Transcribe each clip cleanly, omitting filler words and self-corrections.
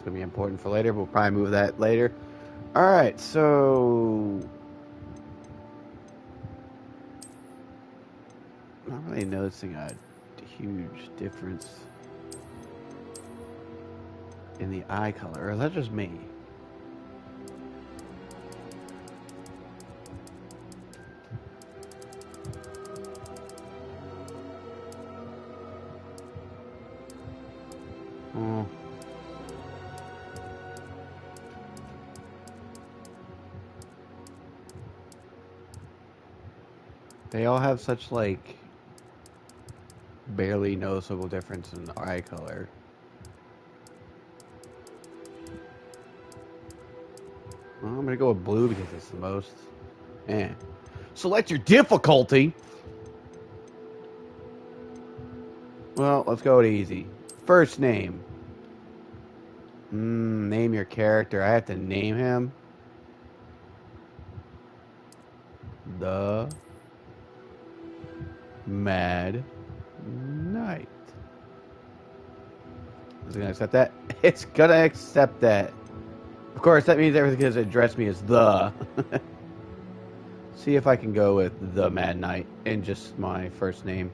It's going to be important for later. We'll probably move that later. Alright, so... I'm not really noticing a huge difference in the eye color. Or is that just me? Oh. They all have such, like, barely noticeable difference in eye color. Well, I'm gonna go with blue because it's the most. Select your difficulty. Well, let's go with easy. First name. Name your character. I have to name him. The Mad Knight. Is it gonna accept that? It's gonna accept that. Of course, that means everything has addressed me as the. See if I can go with the Mad Knight in just my first name.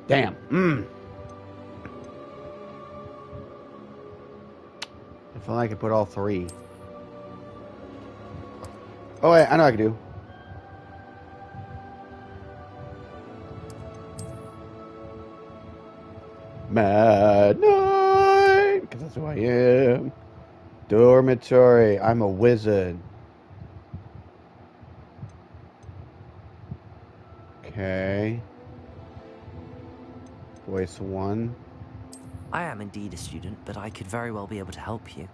Damn. If only I could put all three. Oh, wait, I know I can do. Mad Knight! Because that's who I am. Dormitory. I'm a wizard. Okay. Voice 1. I am indeed a student, but I could very well be able to help you.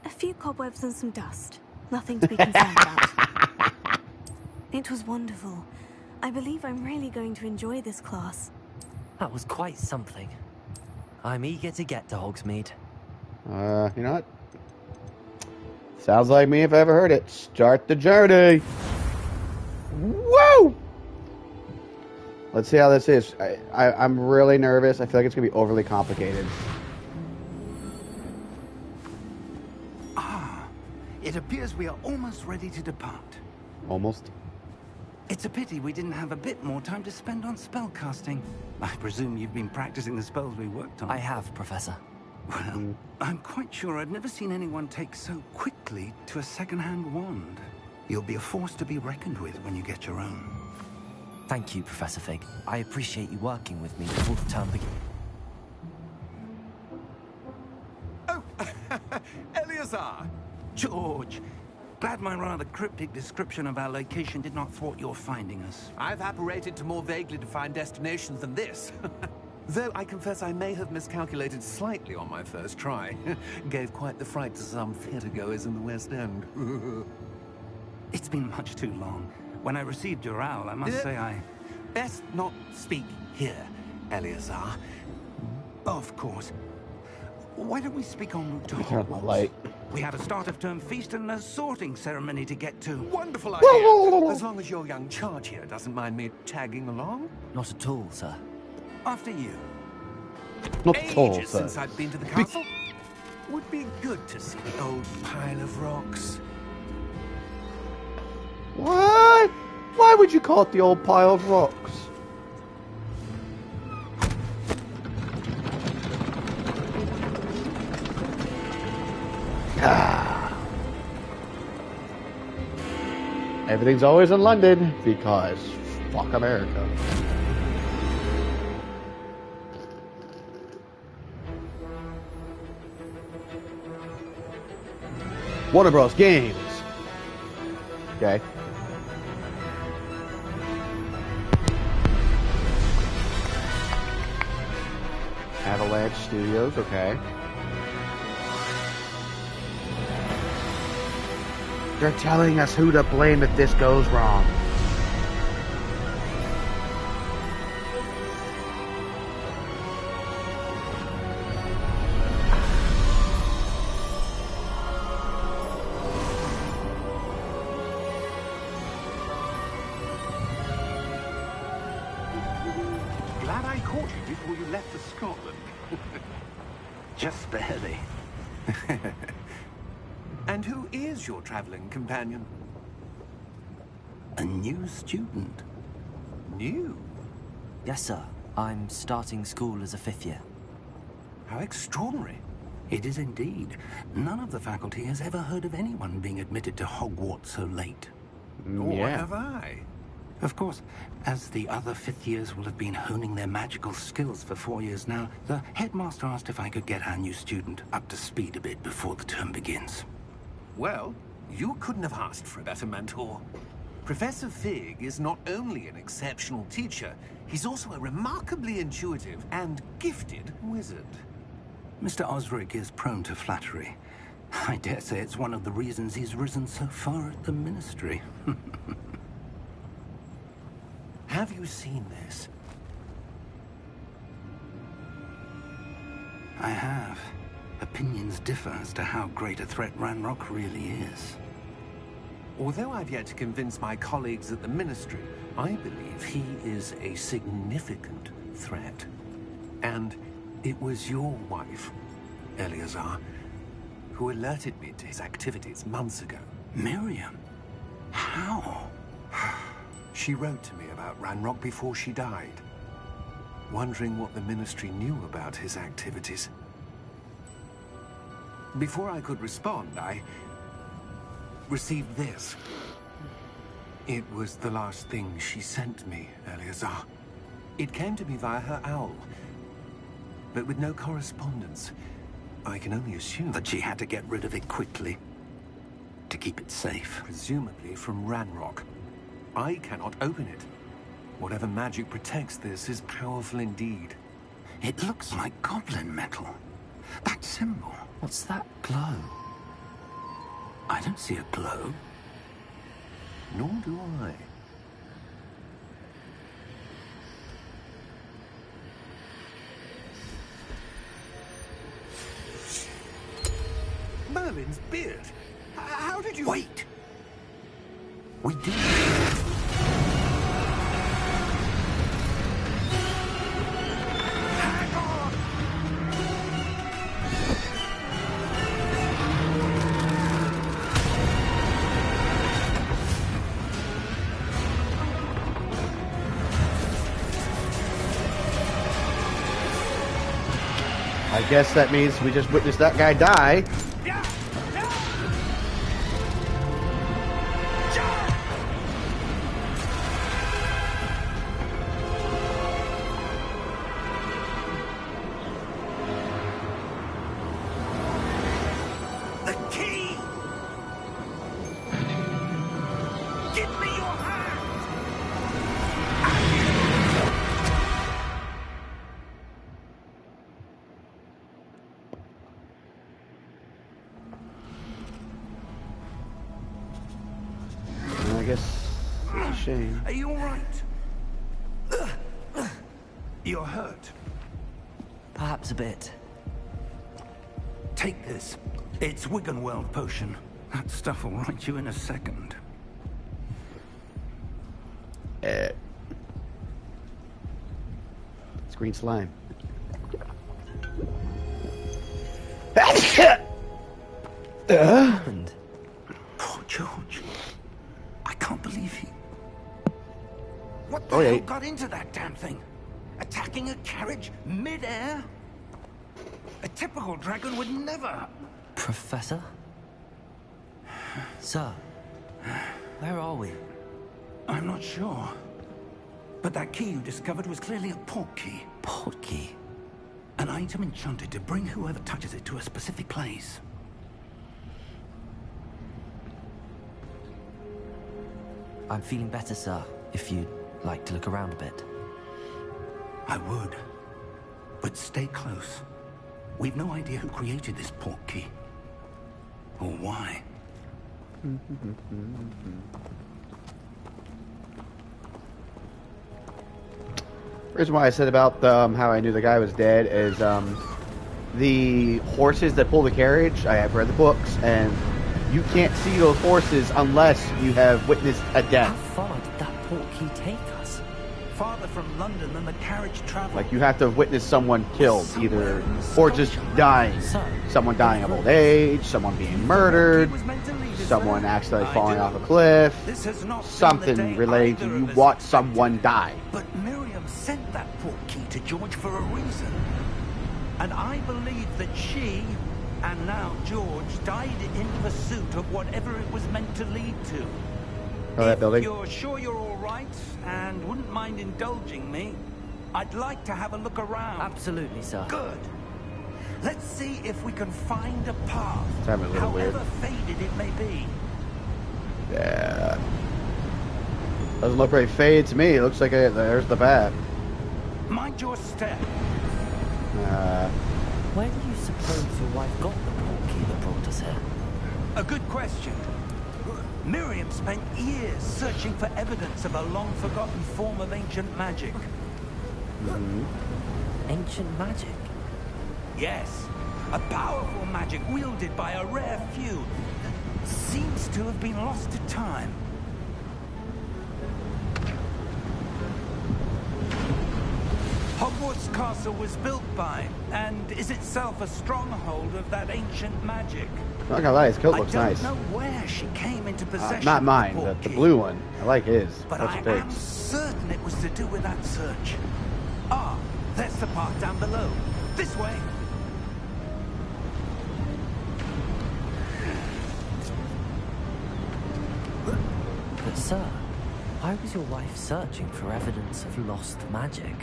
A few cobwebs and some dust. Nothing to be concerned about. It was wonderful. I believe I'm really going to enjoy this class. That was quite something. I'm eager to get to Hogsmeade. You know what? Sounds like me if I ever heard it. Start the journey! Woo! Let's see how this is. I'm really nervous. I feel like it's going to be overly complicated. It appears we are almost ready to depart. Almost. It's a pity we didn't have a bit more time to spend on spellcasting. I presume you've been practicing the spells we worked on. I have, Professor. Well, I'm quite sure I've never seen anyone take so quickly to a second-hand wand. You'll be a force to be reckoned with when you get your own. Thank you, Professor Fig. I appreciate you working with me before the term begins. Oh, Eleazar! George! Glad my rather cryptic description of our location did not thwart your finding us. I've apparated to more vaguely defined destinations than this. Though I confess I may have miscalculated slightly on my first try. Gave quite the fright to some theatre-goers in the West End. It's been much too long. When I received your owl, I must say I... Best not speak here, Eleazar. Of course. Why don't we speak en route to Turn on the Hogwarts? light. We have a start-of-term feast and a sorting ceremony to get to. Wonderful idea! As long as your young charge here doesn't mind me tagging along. Not at all, sir. After you. Not at all, Ages sir. since I've been to the castle. Would be good to see the old pile of rocks. What? Why would you call it the old pile of rocks? Everything's always in London because fuck America. Warner Bros. Games. Okay. Avalanche Studios, okay. They're telling us who to blame if this goes wrong. I caught you before you left for Scotland. Just barely. And who is your traveling companion? A new student. New? Yes, sir. I'm starting school as a 5th year. How extraordinary. It is indeed. None of the faculty has ever heard of anyone being admitted to Hogwarts so late. Nor have I. Of course, as the other 5th years will have been honing their magical skills for 4 years now, the headmaster asked if I could get our new student up to speed a bit before the term begins. Well, you couldn't have asked for a better mentor. Professor Fig is not only an exceptional teacher, he's also a remarkably intuitive and gifted wizard. Mr. Osric is prone to flattery. I dare say it's one of the reasons he's risen so far at the Ministry. Have you seen this? I have. Opinions differ as to how great a threat Ranrock really is. Although I've yet to convince my colleagues at the Ministry, I believe he is a significant threat. And it was your wife, Eleazar, who alerted me to his activities months ago. Miriam? How? She wrote to me about Ranrock before she died, wondering what the Ministry knew about his activities. Before I could respond, I received this. It was the last thing she sent me, Eleazar. It came to me via her owl, but with no correspondence. I can only assume That she had to get rid of it quickly, to keep it safe. presumably from Ranrock. I cannot open it. Whatever magic protects this is powerful indeed. It looks like goblin metal. That symbol. What's that glow? I don't see a glow. Nor do I. Merlin's beard. How did you... Wait! We did. Hang on! I guess that means we just witnessed that guy die. The key! Give me your hand! I guess it's a shame. Are you all right? You're hurt. Perhaps a bit. Take this. It's Wiggenweld potion. That stuff will right you in a second. It's green slime. Happened. Poor George. I can't believe he... What the Oh, yeah. hell got into that damn thing? Attacking a carriage mid-air? A typical dragon would never... Professor? Sir, where are we? I'm not sure. But that key you discovered was clearly a port key. Port key. An item enchanted to bring whoever touches it to a specific place. I'm feeling better, sir, if you'd like to look around a bit. I would. But stay close. We've no idea who created this port key. Or why. Reason why I said about how I knew the guy was dead is the horses that pull the carriage. I have read the books, and you can't see those horses unless you have witnessed a How death. far did that port key take us? farther from London than the carriage traveled. Like you have to witness someone killed, either or just dying. Someone dying of old age, someone being murdered, someone accidentally falling off a cliff, something related to you watch someone die. But Miriam sent that portkey to George for a reason. And I believe that she, and now George, died in pursuit of whatever it was meant to lead to. Oh, that building? If you're sure you're all right and wouldn't mind indulging me, I'd like to have a look around. Absolutely, sir. Good. Let's see if we can find a path, It's having a little however weird. faded it may be. Yeah. Doesn't look very faded to me. It looks like there's the path. Mind your step. Where do you suppose your wife got the portkey that brought us here? A good question. Miriam spent years searching for evidence of a long-forgotten form of ancient magic. Ancient magic? Yes, a powerful magic wielded by a rare few that seems to have been lost to time. Hogwarts Castle was built by, and is itself a stronghold of that ancient magic. Not gonna lie, his coat looks nice. I don't know where she came into possession Not of mine, the the portkey, blue one. I like his. but Looks I big. am certain it was to do with that search. Ah, there's the path down below. This way. But sir, why was your wife searching for evidence of lost magic?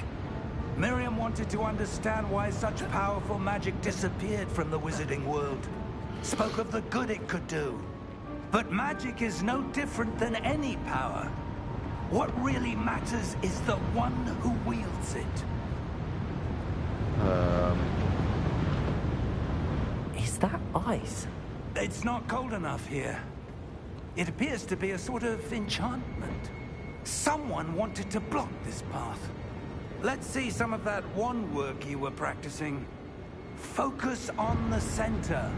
Miriam wanted to understand why such powerful magic disappeared from the wizarding world. Spoke of the good it could do. But magic is no different than any power. What really matters is the one who wields it. Is that ice? It's not cold enough here. It appears to be a sort of enchantment. Someone wanted to block this path. Let's see some of that wand work you were practicing. Focus on the center.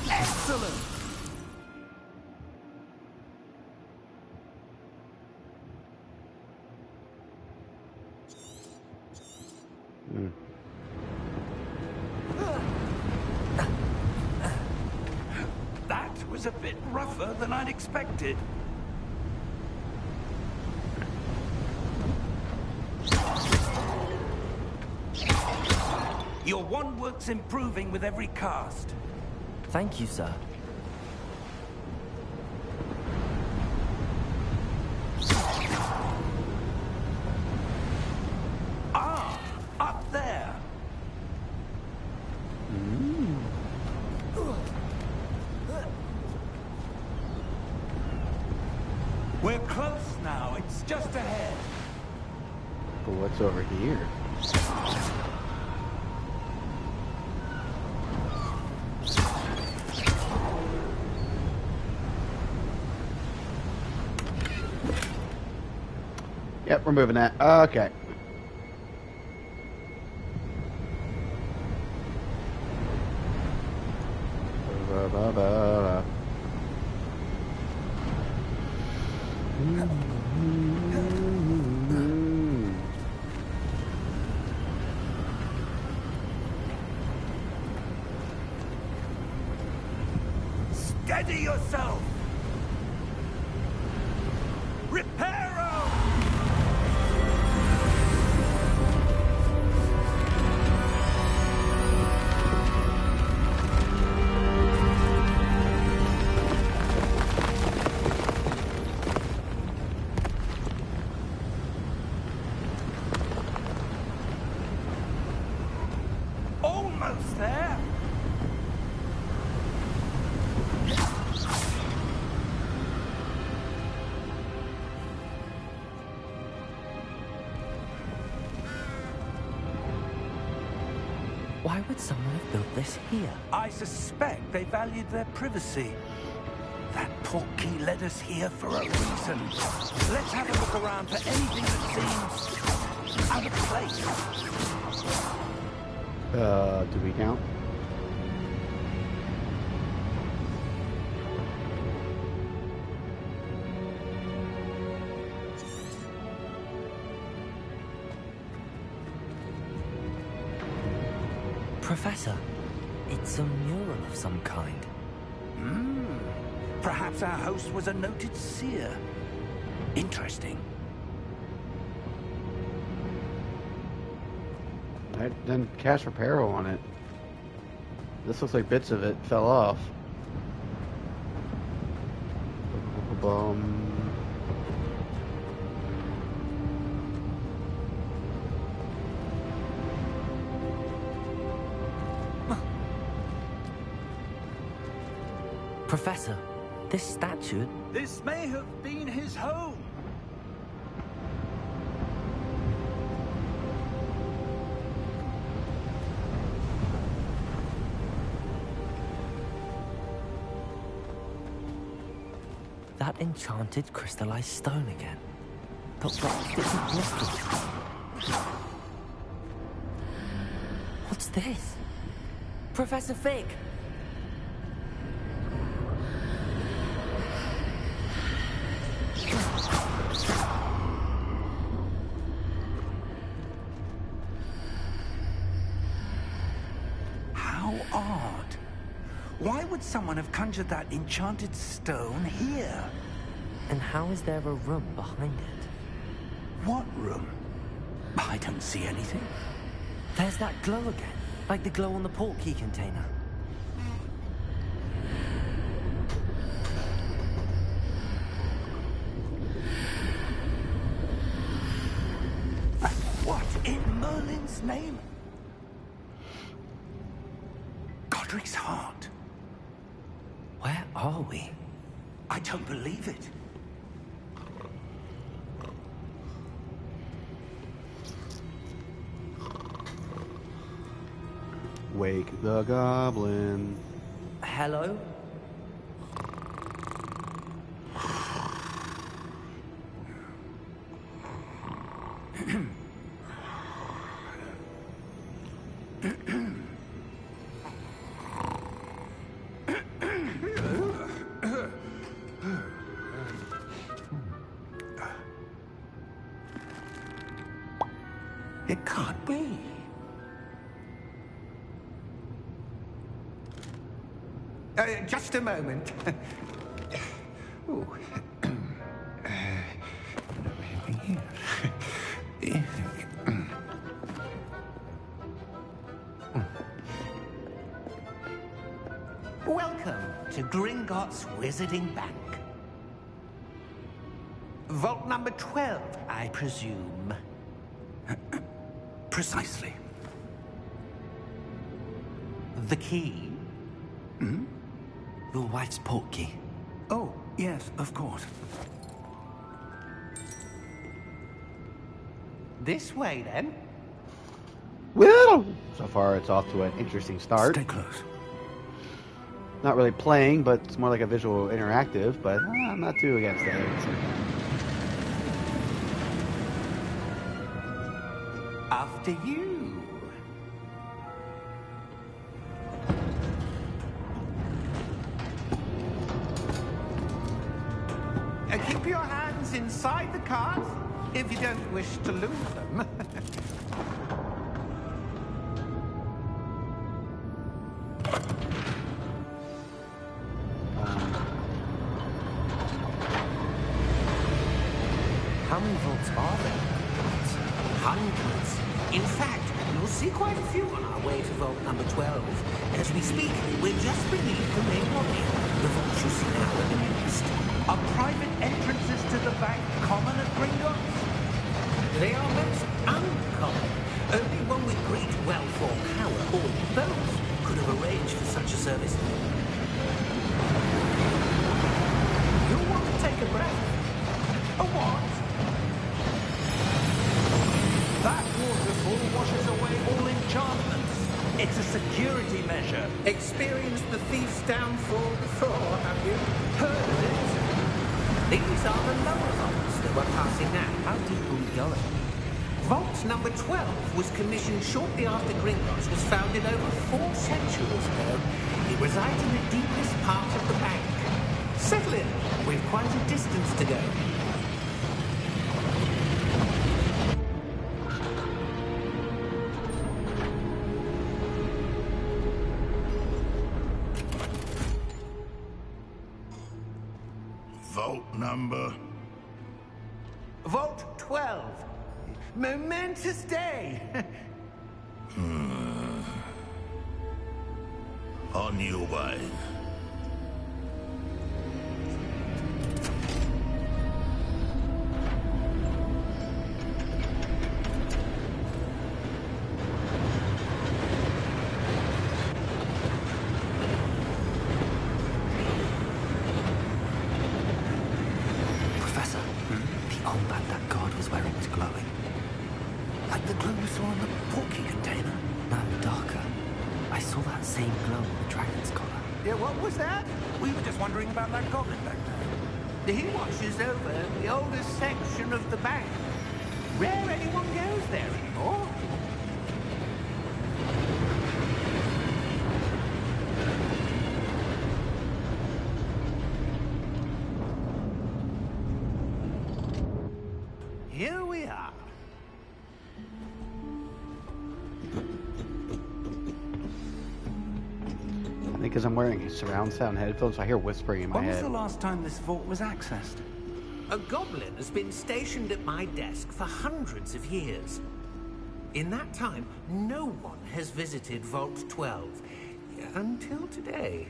Excellent! That was a bit rougher than I'd expected. Your wand work's improving with every cast. Thank you, sir. Ah, up there. We're close now. It's just ahead. But what's over here? Yep, we're moving that. Okay. Steady yourself. Reparo! Almost there. Why would someone have built this here? I suspect they valued their privacy. That portkey led us here for a reason. Let's have a look around for anything that seems out of place. Do we count? Professor, it's a mural of some kind. Perhaps our host was a noted seer. Interesting. I didn't cast Reparo on it. This looks like bits of it fell off. Professor, this statue... This may have been his home. That enchanted crystallized stone again. But what is it listed? What's this? Professor Fig! How odd. Why would someone have conjured that enchanted stone here? And how is there a room behind it? What room? I don't see anything. There's that glow again, like the glow on the portkey container. What in Merlin's name? Godric's heart. Where are we? I don't believe it. Wake the goblin. Hello? It can't be. Just a moment. Ooh. Welcome to Gringotts Wizarding Bank. Vault number 12, I presume. Precisely. The key? Your wife's portkey. Oh, yes, of course. This way, then. Well, so far it's off to an interesting start. Stay close. Not really playing, but it's more like a visual interactive, but I'm not too against that. After you. Keep your hands inside the cart if you don't wish to lose them. How many vaults are there? Hundreds. In fact, you'll see quite a few on our way to vault number 12. As we speak, we're just beneath the main lobby. The vaults you see now are the newest. Are private entrances to the bank common at Gringotts? They are most uncommon. Only one with great wealth or power, or both, could have arranged for such a service. You'll want to take a breath. A what? That waterfall washes away all enchantments. It's a security measure. Experienced the thief's downfall before, have you? Heard of it? These are the lower vaults that we're passing now. How deep are we going? Vault number 12 was commissioned shortly after Gringotts was founded over 4 centuries ago. It resides in the deepest part of the bank. Settle in. We've quite a distance to go. Vault number? Vault 12. Momentous day. On your way. Professor, the armband that guard was wearing was glowing. Like the glow we saw in the porky container. No, darker. I saw that same glow on the dragon's collar. Yeah, what was that? We were just wondering about that goblin back there. He watches over the oldest section of the bank. Rare anyone goes there anymore. Here we are. I think because I'm wearing surround sound headphones, so I hear whispering in my When was head. the last time this vault was accessed? A goblin has been stationed at my desk for hundreds of years. In that time, no one has visited Vault 12. Until today.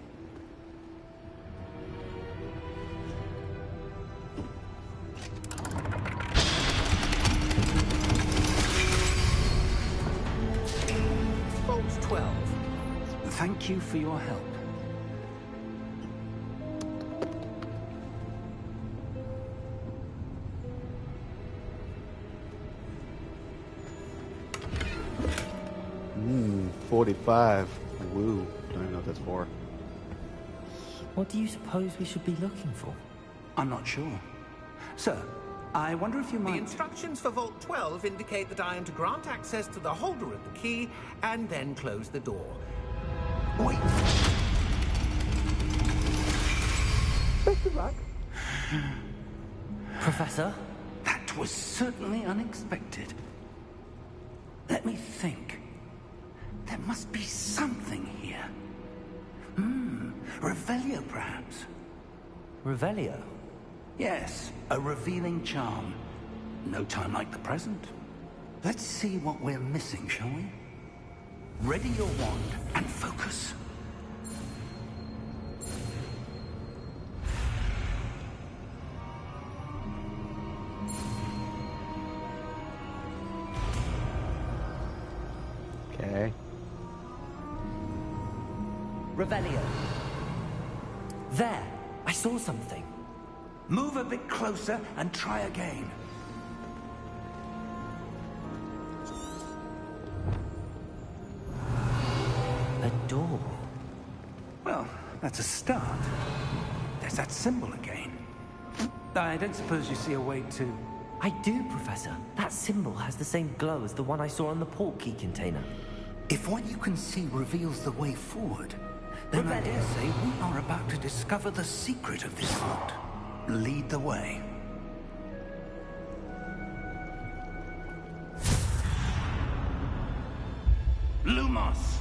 Vault 12. Thank you for your help. Mmm, 45. Woo. Don't even know what that's for. What do you suppose we should be looking for? I'm not sure. Sir, I wonder if you The might... instructions for Vault 12 indicate that I am to grant access to the holder of the key and then close the door. Wait. Best of luck. Professor? That was certainly unexpected. Let me think. There must be something here. Revelio, perhaps. Revelio? Yes, a revealing charm. No time like the present. Let's see what we're missing, shall we? Ready your wand and focus. Okay. Revelio. There! I saw something. Move a bit closer and try again. A door. Well, that's a start. There's that symbol again. I don't suppose you see a way to... I do, Professor. That symbol has the same glow as the one I saw on the port key container. If what you can see reveals the way forward, then I Revelio. dare say we are about to discover the secret of this vault. Lead the way. Lumos!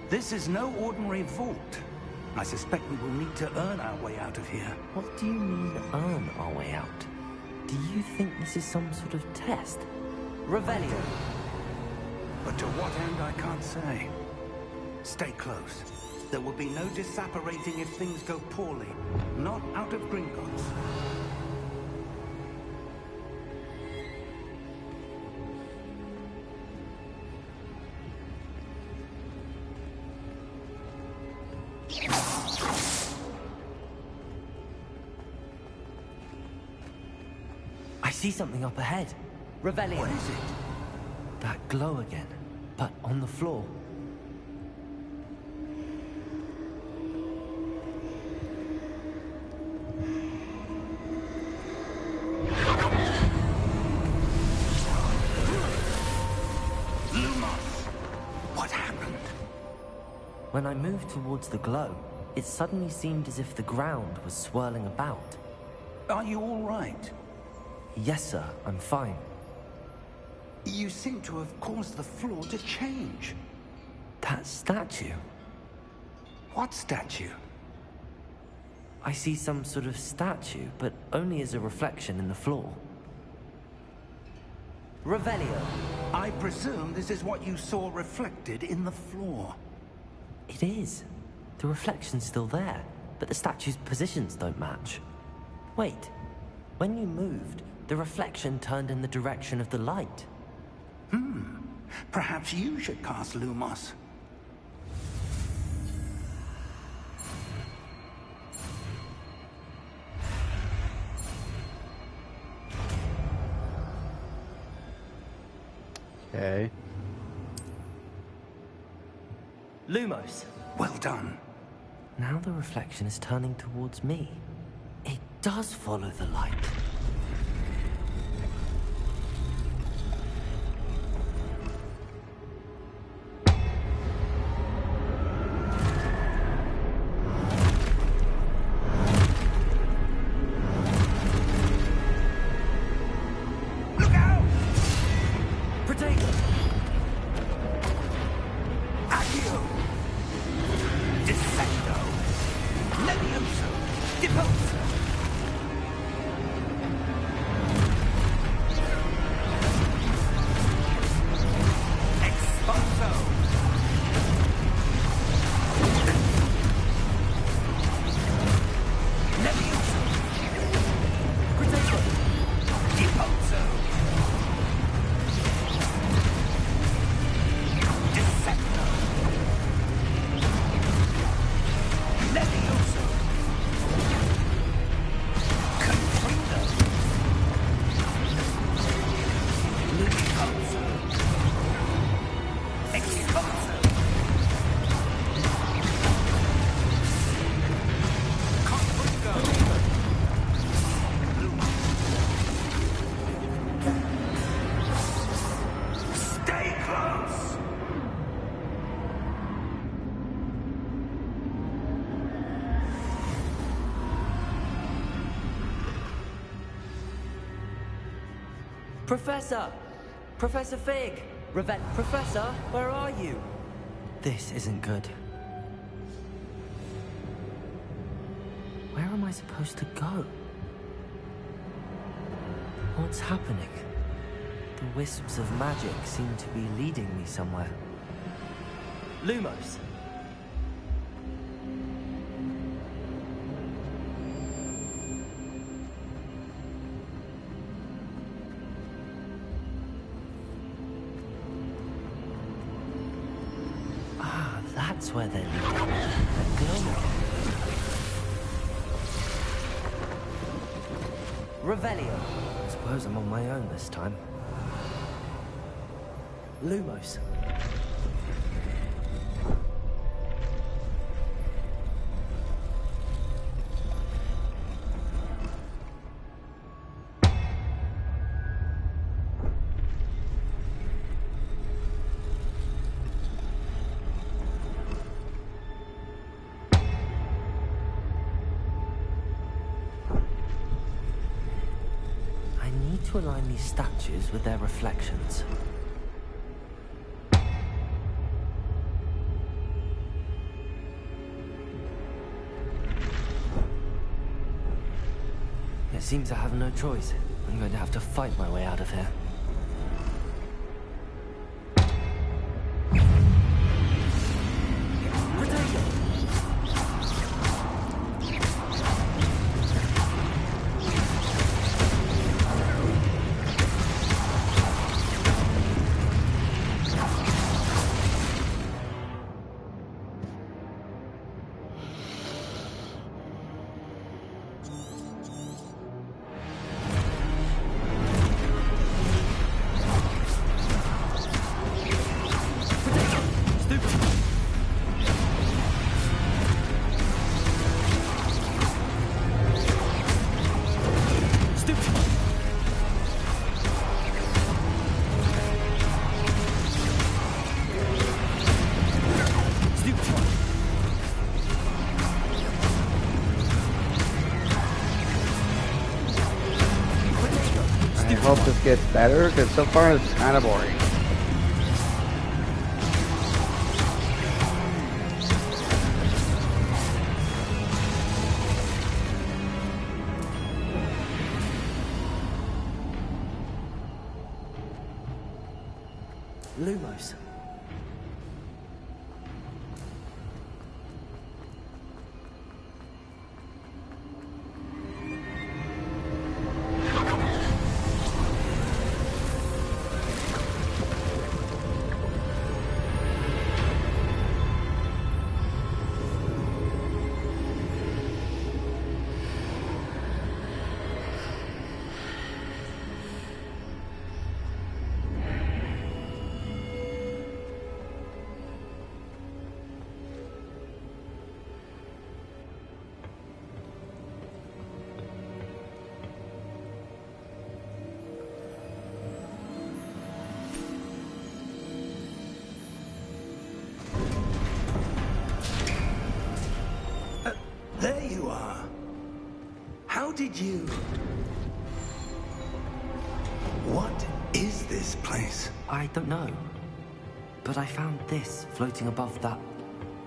This is no ordinary vault. I suspect we will need to earn our way out of here. What do you mean, earn our way out? Do you think this is some sort of test? Revelio. But to what end, I can't say. Stay close. There will be no disapparating if things go poorly. Not out of Gringotts. I see something up ahead. Revelio. What is it? That glow again, but on the floor. Lumos! What happened? When I moved towards the glow, it suddenly seemed as if the ground was swirling about. Are you all right? Yes, sir, I'm fine. You seem to have caused the floor to change. That statue? What statue? I see some sort of statue, but only as a reflection in the floor. Revelio. I presume this is what you saw reflected in the floor. It is. The reflection's still there, but the statue's positions don't match. Wait. When you moved, the reflection turned in the direction of the light. Perhaps you should cast Lumos. Okay. Lumos. Well done. Now the reflection is turning towards me. It does follow the light. Look out! Protego! Accio! Dissecto! Levioso! Deposo! Exposo! Levioso! Protego! Deposo! Dissecto! Levioso! Contrindo! Lumicoso! Exposo! Contrindo! Stay close! Professor! Professor Fig! Professor, where are you? This isn't good. Where am I supposed to go? What's happening? The wisps of magic seem to be leading me somewhere. Lumos! Ah, that's where they're leading. They're glowing. Revelio. I suppose I'm on my own this time. Lumos. I need to align these statues with their reflections. It seems I have no choice. I'm going to have to fight my way out of here. I hope this gets better, because so far it's kind of boring. Lumos. There you are. How did you... What is this place? I don't know. But I found this floating above that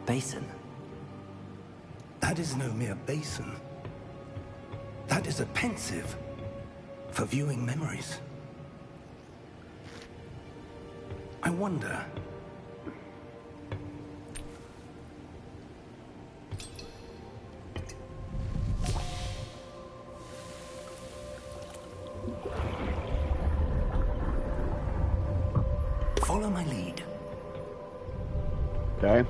basin. That is no mere basin. That is a pensive for viewing memories. I wonder... Follow my lead. Okay.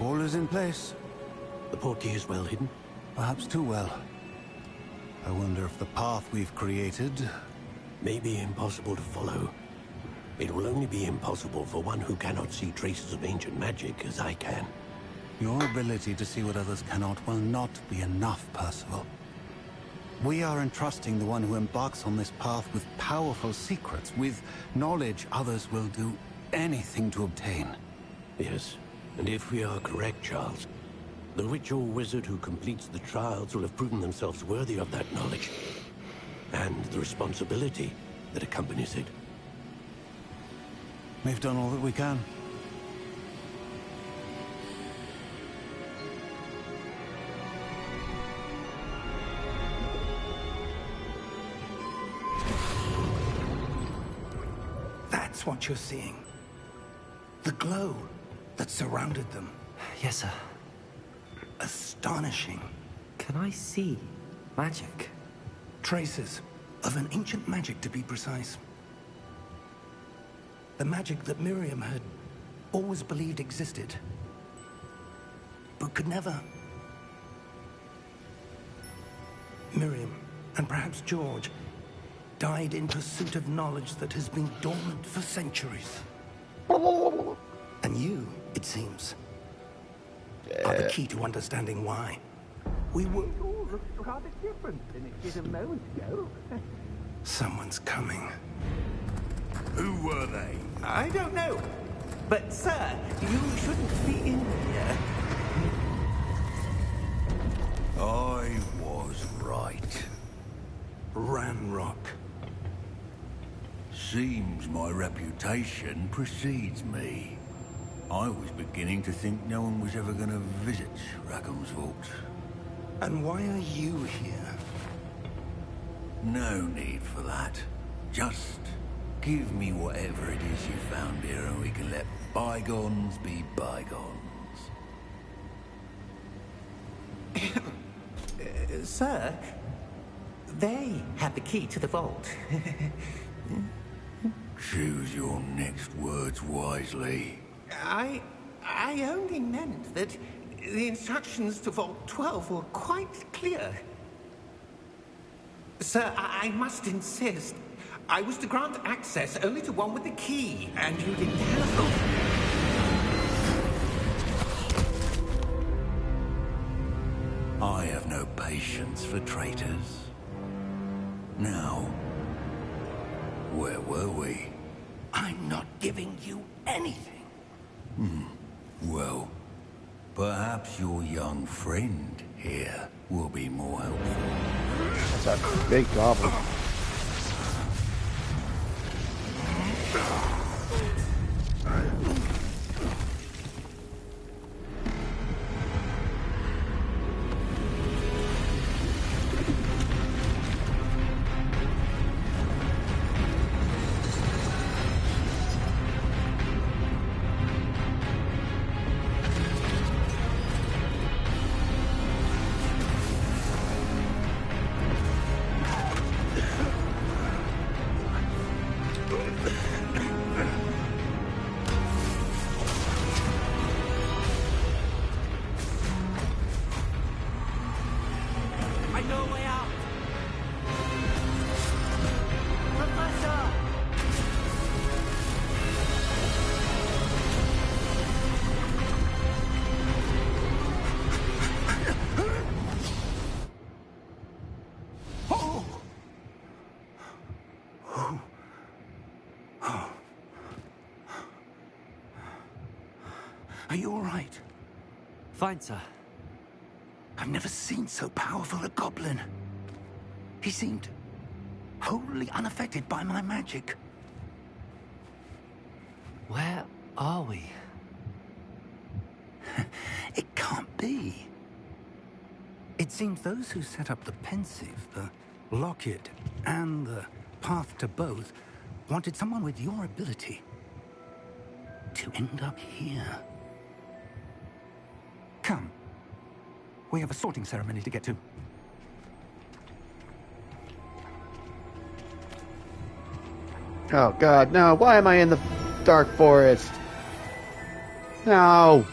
All is in place. The portkey is well hidden. Perhaps too well. I wonder if the path we've created... May be impossible to follow. It will only be impossible for one who cannot see traces of ancient magic as I can. Your ability to see what others cannot will not be enough, Percival. We are entrusting the one who embarks on this path with powerful secrets, with knowledge others will do anything to obtain. Yes, and if we are correct, Charles, the witch or wizard who completes the trials will have proven themselves worthy of that knowledge, and the responsibility that accompanies it. We've done all that we can. That's what you're seeing. The glow that surrounded them. Yes, sir. Astonishing. Can I see magic? Traces of an ancient magic, to be precise. The magic that Miriam had always believed existed, but could never. Miriam, and perhaps George, died in pursuit of knowledge that has been dormant for centuries. And you, it seems, are the key to understanding why. We were all rather different than it did a moment ago. Someone's coming. Who were they? I don't know. But, sir, you shouldn't be in here. I was right. Ranrock. Seems my reputation precedes me. I was beginning to think no one was ever going to visit Rackham's vault. And why are you here? No need for that. Just give me whatever it is you found here and we can let bygones be bygones. Sir, they have the key to the vault. Choose your next words wisely. I only meant that the instructions to Vault 12 were quite clear. Sir, I must insist. I was to grant access only to one with the key, and you didn't telephone. I have no patience for traitors. Now, where were we? I'm not giving you anything. Well, perhaps your young friend here will be more helpful. That's a big goblin. Are you all right? Fine, sir. I've never seen so powerful a goblin. He seemed wholly unaffected by my magic. Where are we? It can't be. It seems those who set up the pensive, the locket, and the path to both wanted someone with your ability to end up here. Come. We have a sorting ceremony to get to. Oh god, no. Why am I in the dark forest? No.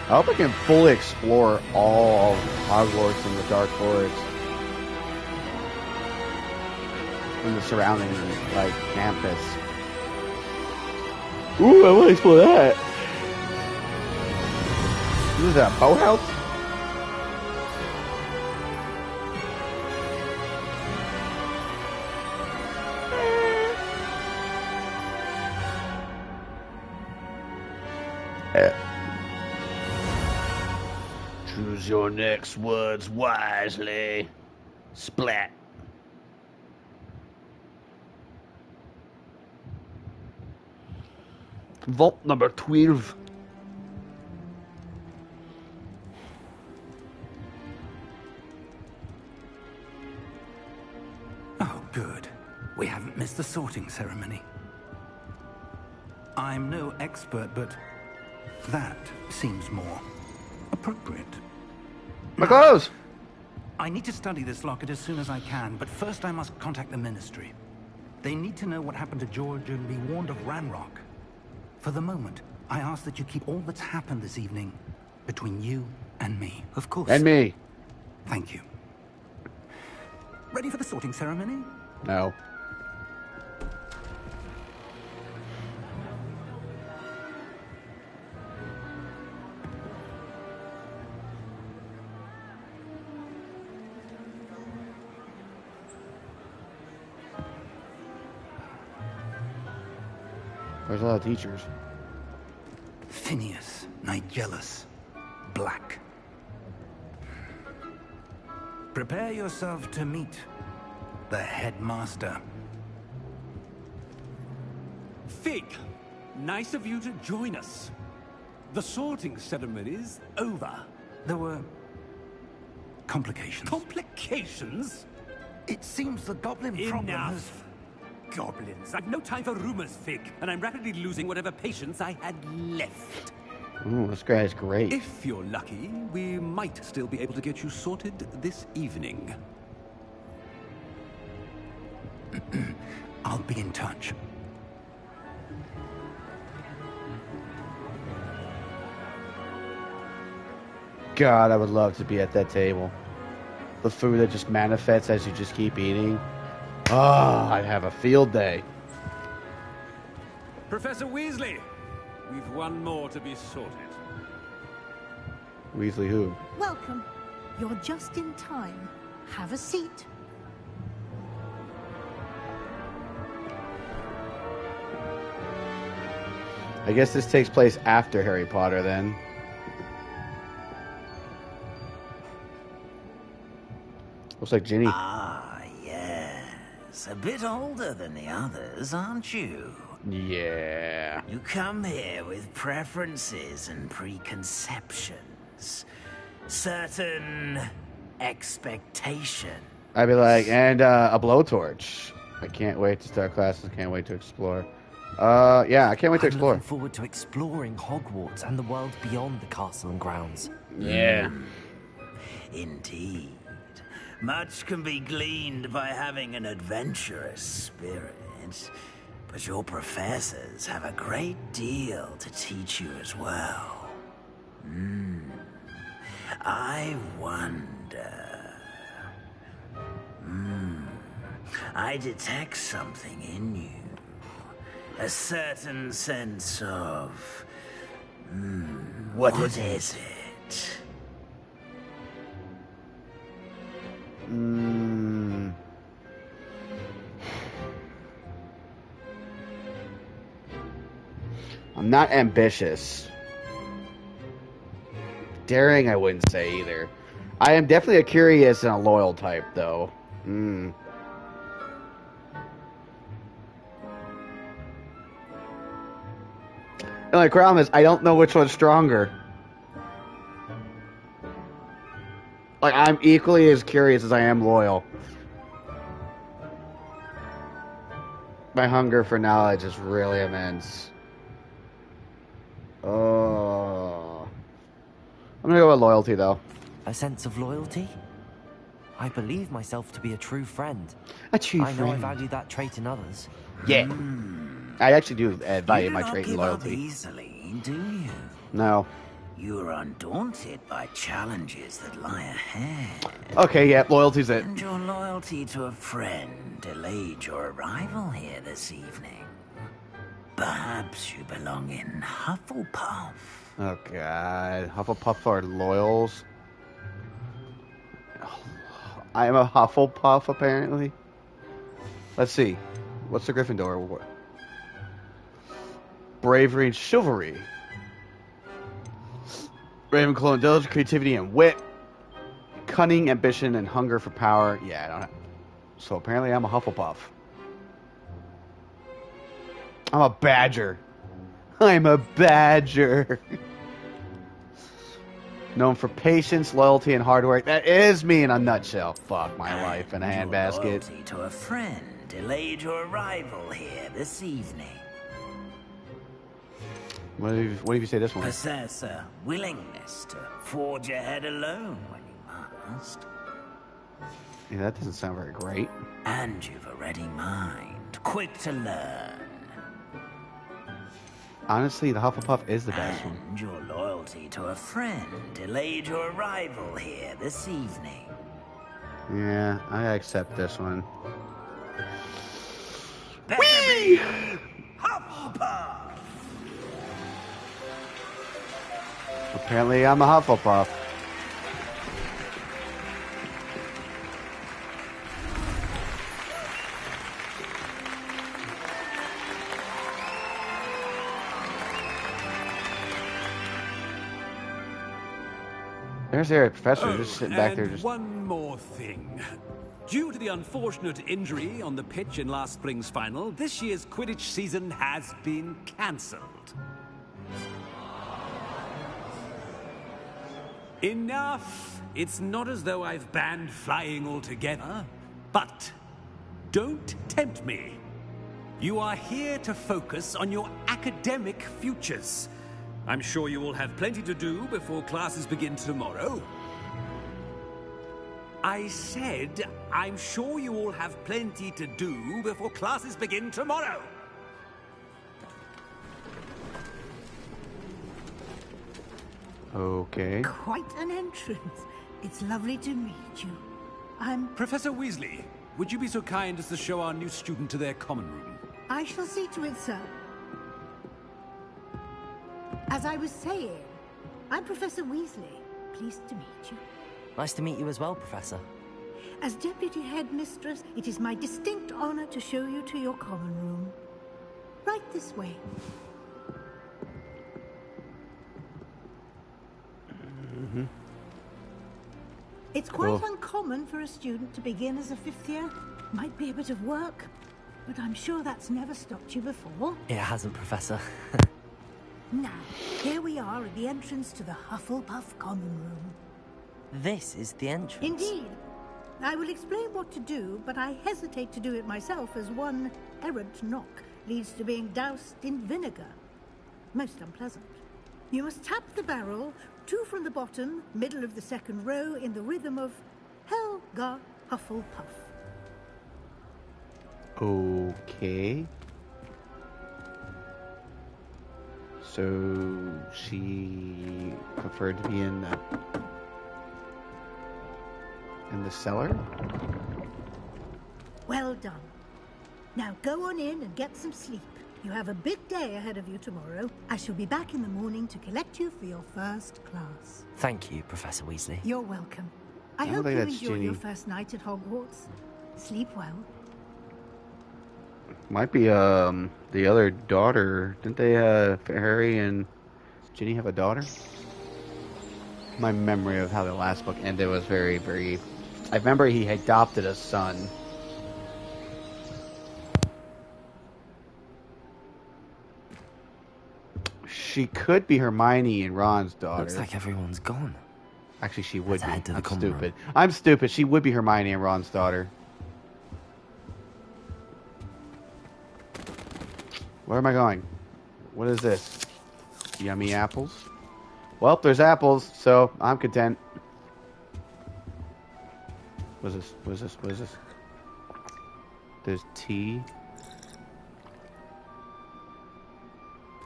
I hope I can fully explore all of Hogwarts in the Dark Forest. And the surrounding, like, campus. Ooh, I want to explore that. Is that a boathouse? Choose your next words wisely. Splat. Vault number 12. Oh, good. We haven't missed the sorting ceremony. I'm no expert, but that seems more appropriate. My clothes! I need to study this locket as soon as I can, but first I must contact the Ministry. They need to know what happened to George and be warned of Ranrock. For the moment, I ask that you keep all that's happened this evening between you and me. Of course. And me. Thank you. Ready for the sorting ceremony? No. There's a lot of teachers. Phineas, Nigellus, Black. Prepare yourself to meet the headmaster. Fig, nice of you to join us. The sorting ceremony's over. There were complications. Complications? It seems the goblin problem has... Enough. Goblins. I've no time for rumors, Fig, and I'm rapidly losing whatever patience I had left. Ooh, this guy is great. If you're lucky, we might still be able to get you sorted this evening. I'll be in touch. God, I would love to be at that table. The food that just manifests as you just keep eating. Oh, I'd have a field day. Professor Weasley, we've one more to be sorted. Weasley who? Welcome. You're just in time. Have a seat. I guess this takes place after Harry Potter, then. Looks like Ginny. Ah, yes. A bit older than the others, aren't you? Yeah. You come here with preferences and preconceptions. Certain expectation. I'd be like, and a blowtorch. I can't wait to start classes. Can't wait to explore. Yeah, I can't wait to explore. I'm looking forward to exploring Hogwarts and the world beyond the castle and grounds. Yeah. Indeed. Much can be gleaned by having an adventurous spirit, but your professors have a great deal to teach you as well. I wonder... I detect something in you. A certain sense of... What is it? I'm not ambitious. Daring, I wouldn't say either. I am definitely a curious and a loyal type, though. The only problem is I don't know which one's stronger. Like, I'm equally as curious as I am loyal. My hunger for knowledge is really immense. Oh. I'm gonna go with loyalty, though. A sense of loyalty? I believe myself to be a true friend. A true I know I friend. value that trait in others. Yeah. I actually do value my trait in You do not loyalty. give up easily, do you? No. You are undaunted by challenges that lie ahead. Okay, yeah, loyalty's it. And your loyalty to a friend delayed your arrival here this evening. Perhaps you belong in Hufflepuff. Oh, God. Hufflepuff are loyals. I am a Hufflepuff, apparently. Let's see. What's the Gryffindor? Bravery and chivalry. Ravenclaw, intelligence, creativity, and wit. Cunning, ambition, and hunger for power. Yeah, I don't have... So apparently I'm a Hufflepuff. I'm a badger. I'm a badger. Known for patience, loyalty, and hard work. That is me in a nutshell. Fuck my life in a handbasket. Loyalty to a friend delayed your arrival here this evening. What if you say this one? Possess a willingness to forge ahead alone when you must. Yeah, that doesn't sound very great. And you've a ready mind, quick to learn. Honestly, the Hufflepuff is the best one. And your loyalty to a friend delayed your arrival here this evening. Yeah, I accept this one. Whee! Hufflepuff! Apparently, I'm a Hufflepuff. There's their professor just sitting back there. Just One more thing. Due to the unfortunate injury on the pitch in last spring's final, this year's Quidditch season has been cancelled. Enough! It's not as though I've banned flying altogether. But don't tempt me. You are here to focus on your academic futures. I'm sure you will have plenty to do before classes begin tomorrow. I said, I'm sure you all have plenty to do before classes begin tomorrow. okay. Quite an entrance. It's lovely to meet you. I'm... Professor Weasley, would you be so kind as to show our new student to their common room? I shall see to it, sir. As I was saying, I'm Professor Weasley. Pleased to meet you. Nice to meet you as well, Professor. As Deputy Headmistress, it is my distinct honor to show you to your common room. Right this way. Mm-hmm. It's quite uncommon for a student to begin as a 5th year. Might be a bit of work, but I'm sure that's never stopped you before. It hasn't, Professor. Now, here we are at the entrance to the Hufflepuff Common Room. This is the entrance. Indeed. I will explain what to do, but I hesitate to do it myself as one errant knock leads to being doused in vinegar. Most unpleasant. You must tap the barrel, 2 from the bottom, middle of the 2nd row, in the rhythm of Helga Hufflepuff. Okay. So she preferred to be in the cellar? Well done. Now go on in and get some sleep. You have a big day ahead of you tomorrow. I shall be back in the morning to collect you for your first class. Thank you, Professor Weasley. You're welcome. I don't hope think you that's enjoy Ginny. your first night at Hogwarts. Sleep well. Might be the other daughter. Didn't they Harry and Ginny have a daughter? My memory of how the last book ended was very, very... I remember he adopted a son. She could be Hermione and Ron's daughter. Looks like everyone's gone. Actually, she would Let's be. head to the I'm common stupid. room. I'm stupid. She would be Hermione and Ron's daughter. Where am I going? What is this? Yummy apples? Well, there's apples, so I'm content. What is this? What is this? What is this? There's tea.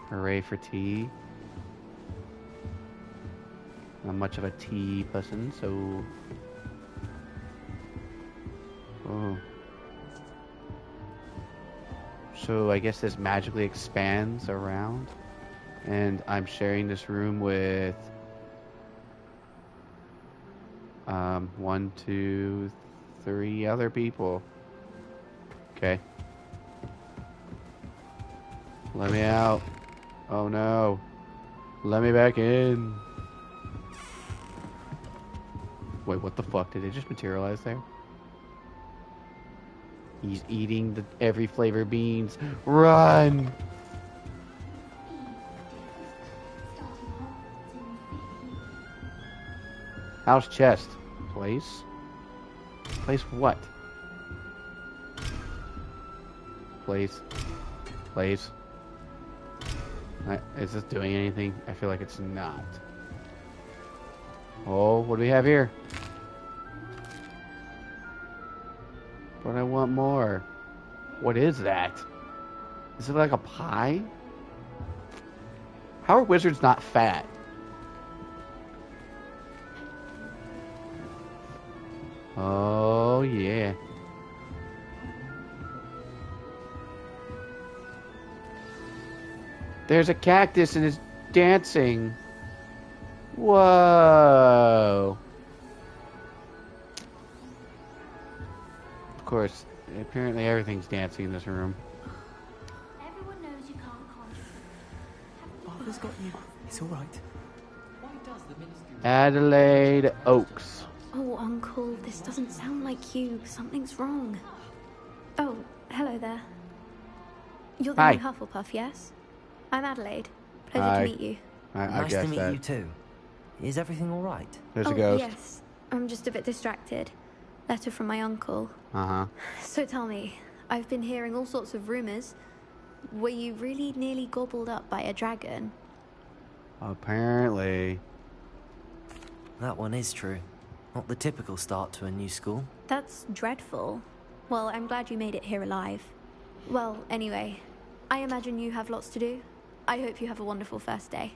Hooray for tea. Not much of a tea person, so... Oh. So I guess this magically expands around. And I'm sharing this room with... 1, 2, 3 other people. Okay. Let me out. Oh no. Let me back in. Wait, what the fuck? Did it just materialize there? He's eating every flavor beans. Run! House chest. Place? Place what? Place. Place. Is this doing anything? I feel like it's not. Oh, what do we have here? But I want more. What is that? Is it like a pie? How are wizards not fat? Oh, yeah. There's a cactus and it's dancing. Whoa. Of course, apparently everything's dancing in this room. Everyone knows you can't conjure. Arthur's got you. It's all right. Why does the ministry... Adelaide Oaks. Oh, Uncle, this doesn't sound like you. Something's wrong. Oh, hello there. You're the Hi. new Hufflepuff, yes? I'm Adelaide. Pleasure Hi. to meet you. I Nice guess to meet that. you too. Is everything all right? There's oh, a ghost. yes. I'm just a bit distracted. Letter from my uncle. Uh-huh. So tell me, I've been hearing all sorts of rumors. Were you really nearly gobbled up by a dragon? Apparently. That one is true. Not the typical start to a new school. That's dreadful. Well, I'm glad you made it here alive. Well, anyway, I imagine you have lots to do. I hope you have a wonderful first day.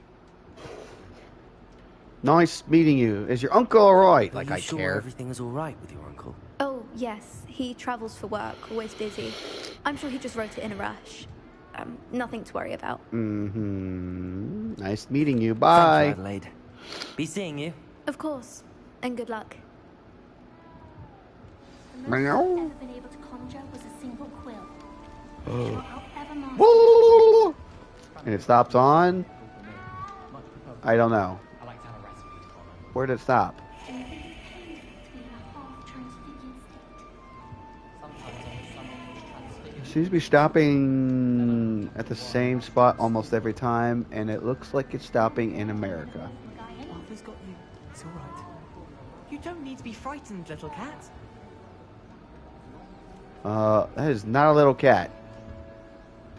Nice meeting you. Is your uncle alright? Like Are I you sure care. everything is all right with your uncle? Oh, yes. He travels for work, always busy. I'm sure he just wrote it in a rush. Nothing to worry about. Mm-hmm. Nice meeting you. Bye. Thank you, Adelaide. Be seeing you. Of course. And good luck. The most I've ever been able to conjure was a single quill. Oh. I'll ever master. And it stops on? I don't know. Where did it stop? It seems to be stopping at the same spot almost every time, and it looks like it's stopping in America. Arthur's got you. It's all right. You don't need to be frightened, little cat. That is not a little cat.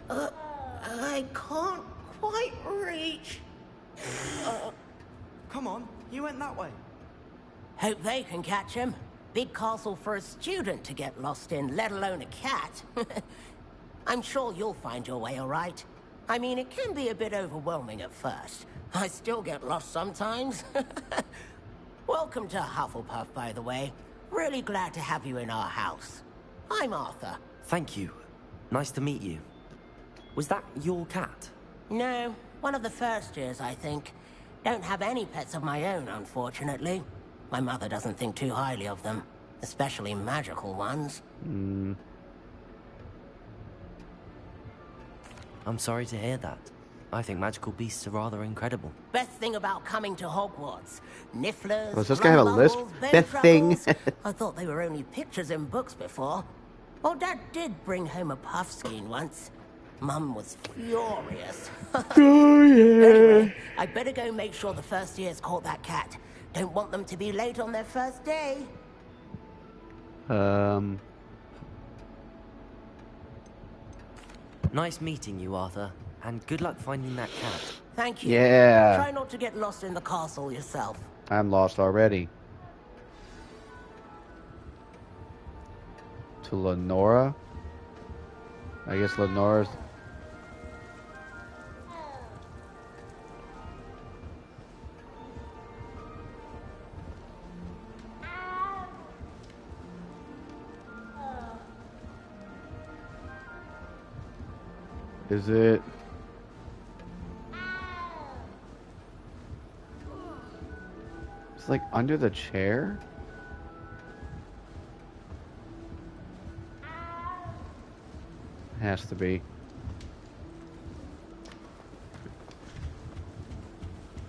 I can't quite reach. Come on, you went that way. Hope they can catch him. Big castle for a student to get lost in, let alone a cat. I'm sure you'll find your way all right. I mean, it can be a bit overwhelming at first. I still get lost sometimes. Welcome to Hufflepuff, by the way. Really glad to have you in our house. I'm Arthur. Thank you. Nice to meet you. Was that your cat? No, one of the first years, I think. Don't have any pets of my own, unfortunately. My mother doesn't think too highly of them, especially magical ones. I'm sorry to hear that. I think magical beasts are rather incredible. Best thing about coming to Hogwarts. Nifflers, Was this guy have a lisp? bed Thing. I thought they were only pictures in books before. Well, Dad did bring home a puffskein once. Mum was furious. Oh, yeah. Anyway, I better go make sure the first years caught that cat. Don't want them to be late on their first day. Nice meeting you, Arthur. And good luck finding that cat. Thank you. Yeah. Try not to get lost in the castle yourself. I'm lost already. To Lenora? I guess Lenora's... Is it... It's like under the chair? Has to be.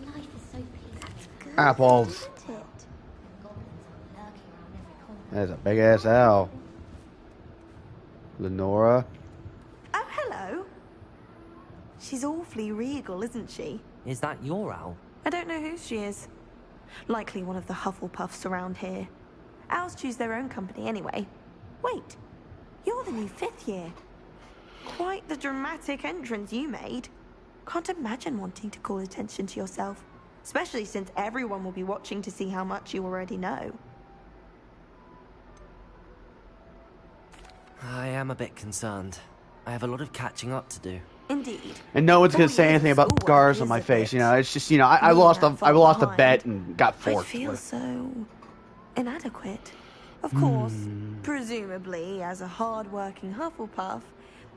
Life is so peaceful. Apples. That's a big ass owl. Lenora. Oh, hello. She's awfully regal, isn't she? Is that your owl? I don't know who she is. Likely one of the Hufflepuffs around here. Owls choose their own company anyway. Wait, you're the new 5th year. Quite the dramatic entrance you made. Can't imagine wanting to call attention to yourself, especially since everyone will be watching to see how much you already know. I am a bit concerned. I have a lot of catching up to do. Indeed. And no one's gonna say anything about the scars on my face. You know, it's just, you know, I lost a bet and got I forced. feel so inadequate. Of course, presumably, as a hard-working Hufflepuff,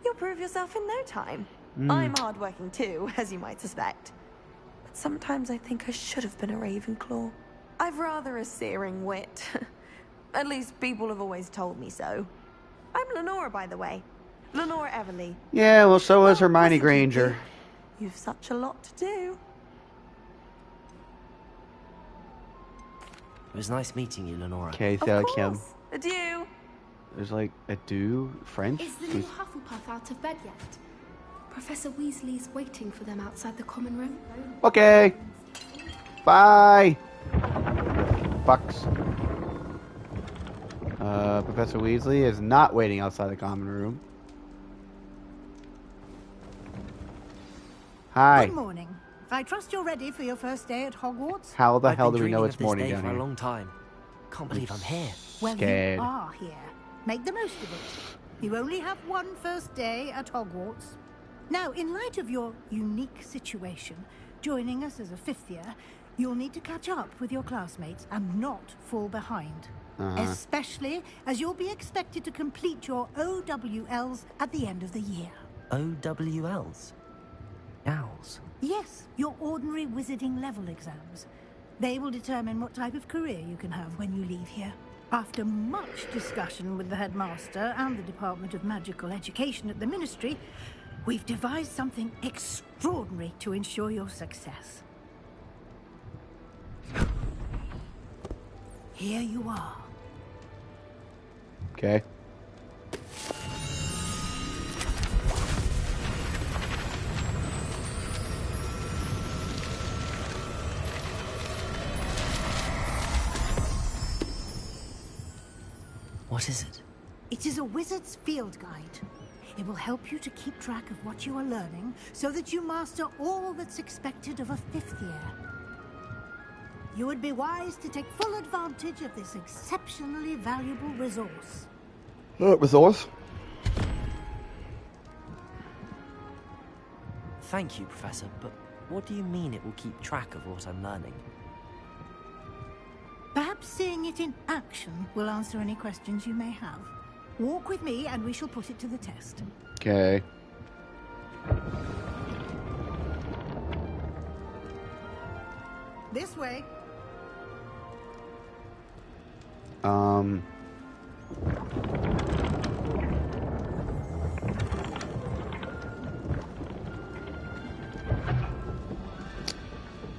you'll prove yourself in no time. I'm hard-working too, as you might suspect. But sometimes I think I should have been a Ravenclaw. I've rather a searing wit. At least people have always told me so. I'm Lenora, by the way. Lenora Everly. Yeah, well, so is Hermione Granger. You've such a lot to do. It was nice meeting you, Lenora. Okay, Of Kim. course. Adieu. There's like adieu French. Is the new Hufflepuff out of bed yet? Professor Weasley's waiting for them outside the common room. Okay. Bye. Fucks. Professor Weasley is not waiting outside the common room. Hi. Good morning. I trust you're ready for your first day at Hogwarts. How the I've hell been do we know dreaming it's of this morning day down for here? a long time. Can't believe I'm here. Well, Scared. you are here. Make the most of it. You only have one first day at Hogwarts. Now, in light of your unique situation, joining us as a 5th year, you'll need to catch up with your classmates and not fall behind. Especially as you'll be expected to complete your OWLs at the end of the year. OWLs? Owls? Yes, your ordinary wizarding level exams. They will determine what type of career you can have when you leave here. After much discussion with the headmaster and the Department of Magical Education at the Ministry, we've devised something extraordinary to ensure your success. Here you are. Okay. What is it? It is a wizard's field guide. It will help you to keep track of what you are learning so that you master all that's expected of a 5th year. You would be wise to take full advantage of this exceptionally valuable resource. Resource? Thank you, Professor, but what do you mean it will keep track of what I'm learning? Perhaps seeing it in action will answer any questions you may have. Walk with me and we shall put it to the test. Okay. This way.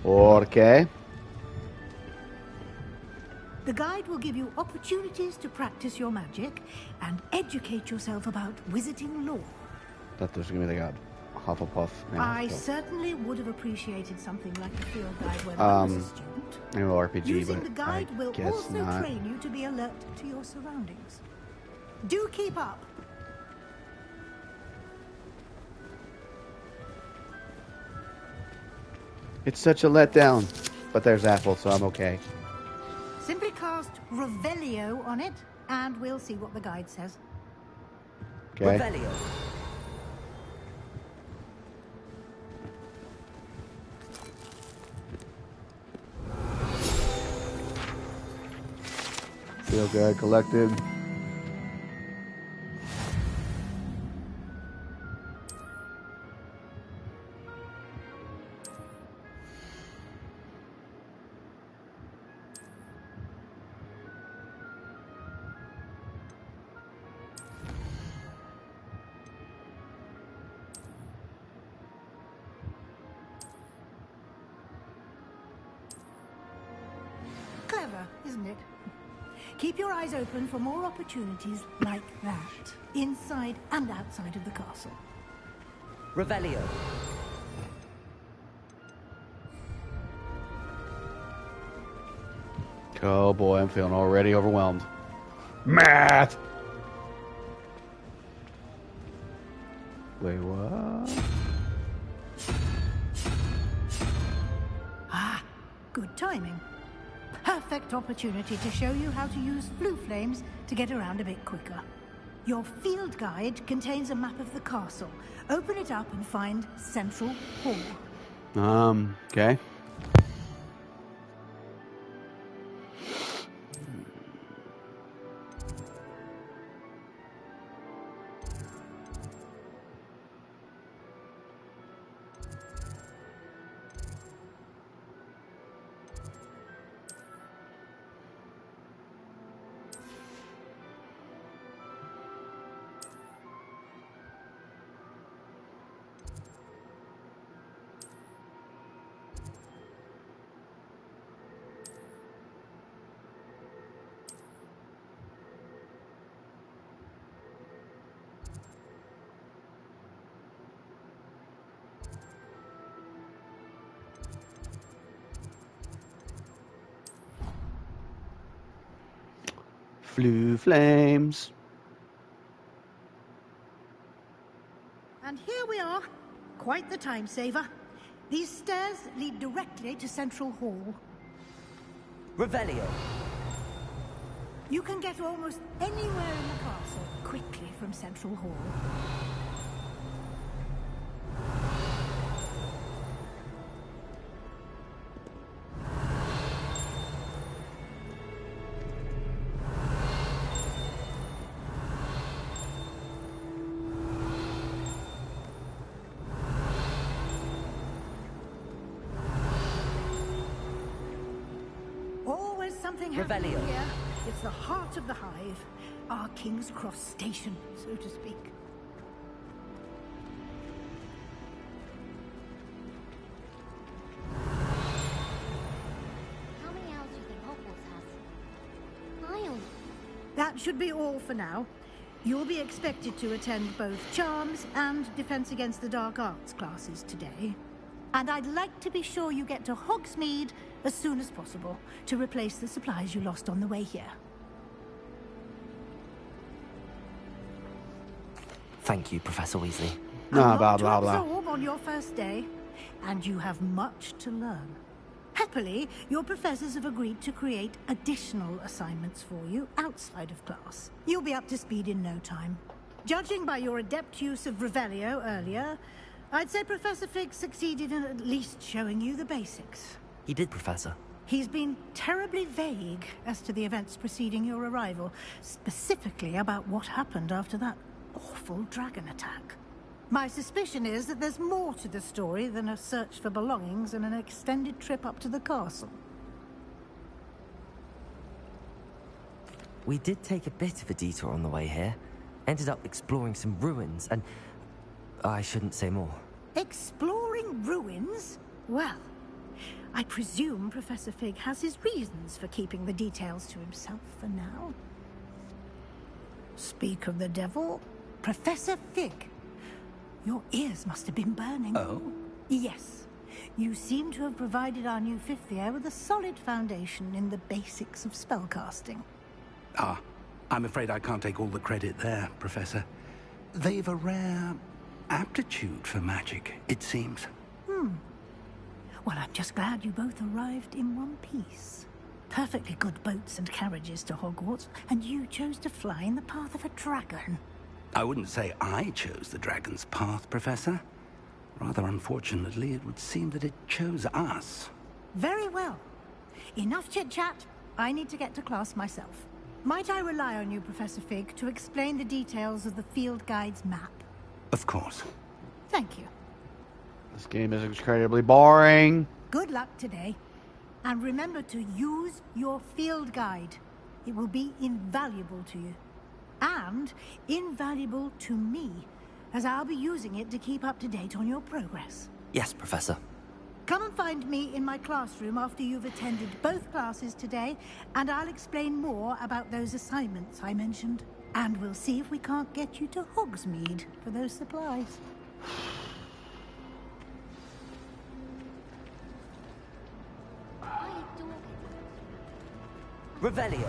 Okay. The guide will give you opportunities to practice your magic and educate yourself about wizarding lore. Thought there was gonna be like a Hufflepuff. I certainly would have appreciated something like a field guide when I was a student. I know RPG, Using but the guide I will guess also not. train you to be alert to your surroundings. Do keep up. It's such a letdown, but there's Apple, so I'm okay. Simply cast Revelio on it, and we'll see what the guide says. Okay. Revelio. Feel good, collected. Clever, isn't it? Keep your eyes open for more opportunities like that, inside and outside of the castle. Revelio. Oh boy, I'm feeling already overwhelmed. Math! Wait, what? Ah, good timing. Perfect opportunity to show you how to use flue flames to get around a bit quicker. Your field guide contains a map of the castle. Open it up and find Central Hall. Okay. Flue flames. And here we are. Quite the time saver. These stairs lead directly to Central Hall. Revelio. You can get almost anywhere in the castle quickly from Central Hall. Always something happening Revelio. here. It's the heart of the hive. Our King's Cross station, so to speak. How many owls do you think Hogwarts has? That should be all for now. You'll be expected to attend both Charms and Defense Against the Dark Arts classes today. And I'd like to be sure you get to Hogsmeade as soon as possible to replace the supplies you lost on the way here. Thank you, Professor Weasley. Blah, blah, blah, blah. Absorb on your first day, and you have much to learn. Happily, your professors have agreed to create additional assignments for you outside of class. You'll be up to speed in no time. Judging by your adept use of Revelio earlier, I'd say Professor Fig succeeded in at least showing you the basics. He did, Professor. He's been terribly vague as to the events preceding your arrival, specifically about what happened after that awful dragon attack. My suspicion is that there's more to the story than a search for belongings and an extended trip up to the castle. We did take a bit of a detour on the way here. Ended up exploring some ruins and... I shouldn't say more. Exploring ruins? Well, I presume Professor Fig has his reasons for keeping the details to himself for now. Speak of the devil, Professor Fig. Your ears must have been burning. Oh? Yes. You seem to have provided our new fifth year with a solid foundation in the basics of spellcasting. Ah, I'm afraid I can't take all the credit there, Professor. They've a rare aptitude for magic, it seems. Well, I'm just glad you both arrived in one piece. Perfectly good boats and carriages to Hogwarts, and you chose to fly in the path of a dragon. I wouldn't say I chose the dragon's path, Professor. Rather unfortunately, it would seem that it chose us. Very well. Enough chit-chat. I need to get to class myself. Might I rely on you, Professor Fig, to explain the details of the field guide's map? Of course. Thank you. This game is incredibly boring. Good luck today. And remember to use your field guide. It will be invaluable to you. And invaluable to me, as I'll be using it to keep up to date on your progress. Yes, Professor. Come and find me in my classroom after you've attended both classes today, and I'll explain more about those assignments I mentioned. And we'll see if we can't get you to Hogsmeade for those supplies. Revelio.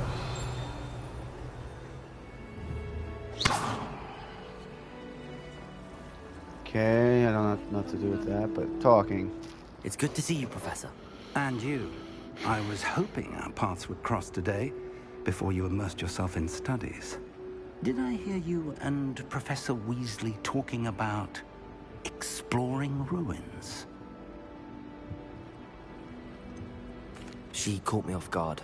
Okay, I don't know what to do with that, but talking. It's good to see you, Professor. And you. I was hoping our paths would cross today, before you immersed yourself in studies. Did I hear you and Professor Weasley talking about exploring ruins? She caught me off guard.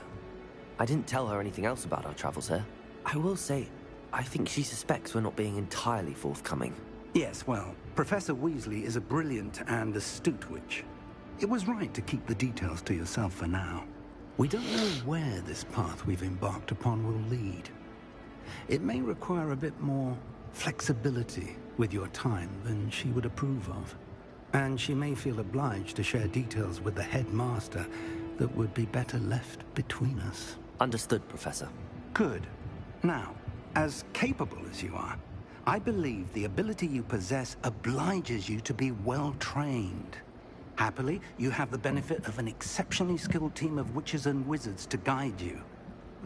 I didn't tell her anything else about our travels here. I will say, I think she suspects we're not being entirely forthcoming. Yes, well, Professor Weasley is a brilliant and astute witch. It was right to keep the details to yourself for now. We don't know where this path we've embarked upon will lead. It may require a bit more flexibility with your time than she would approve of. And she may feel obliged to share details with the headmaster that would be better left between us. Understood, Professor. Good. Now, as capable as you are, I believe the ability you possess obliges you to be well-trained. Happily, you have the benefit of an exceptionally skilled team of witches and wizards to guide you.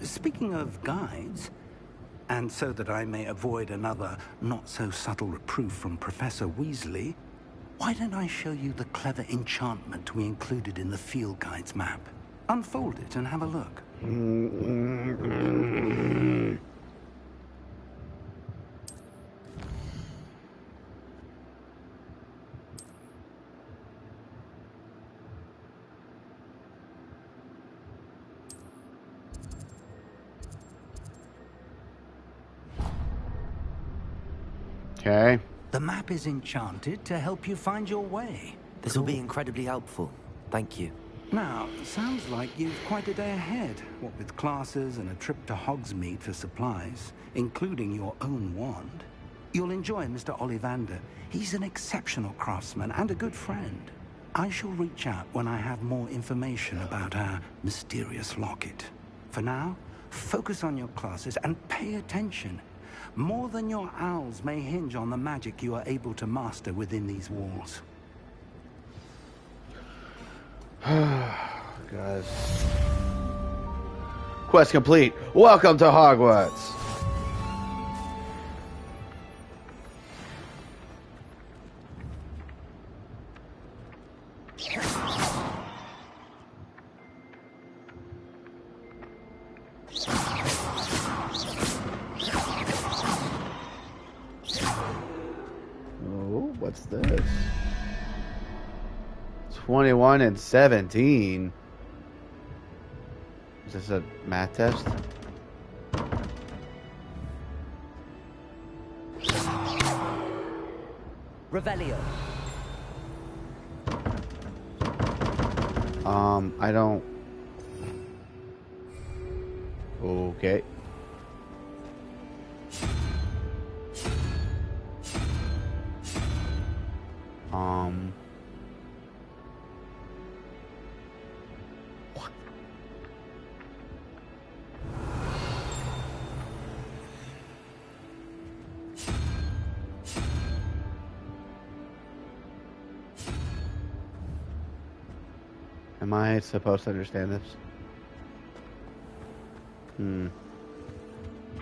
Speaking of guides, and so that I may avoid another not-so-subtle reproof from Professor Weasley, why don't I show you the clever enchantment we included in the field guide's map? Unfold it and have a look. Okay. The map is enchanted to help you find your way. This will be incredibly helpful. Thank you. Now, sounds like you've quite a day ahead, what with classes and a trip to Hogsmeade for supplies, including your own wand. You'll enjoy Mr. Ollivander. He's an exceptional craftsman and a good friend. I shall reach out when I have more information about our mysterious locket. For now, Focus on your classes and pay attention. More than your owls may hinge on the magic you are able to master within these walls. Guys. Quest complete. Welcome to Hogwarts. Oh, what's this? 21 and 17. Is this a math test? Revelio. I don't... Okay. What? Am I supposed to understand this? I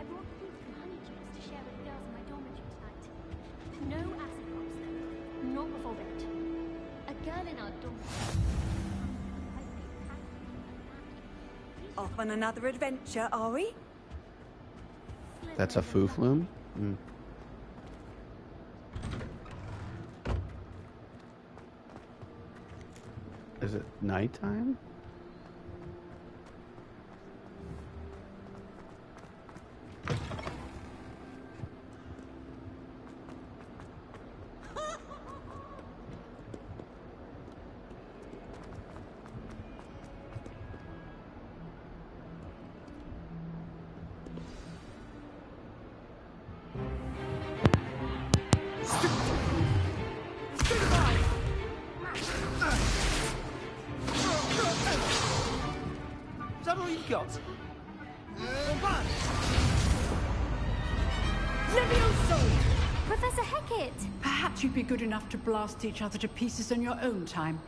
brought food from honey cubes to share with the girls in my dormitory tonight. No acid drops, though. Not before bed. A girl in our dormitory. Off on another adventure, are we? That's a foo-flume? Is it nighttime? Is that all you've got? Levioso! Professor Hecat! Perhaps you'd be good enough to blast each other to pieces in your own time.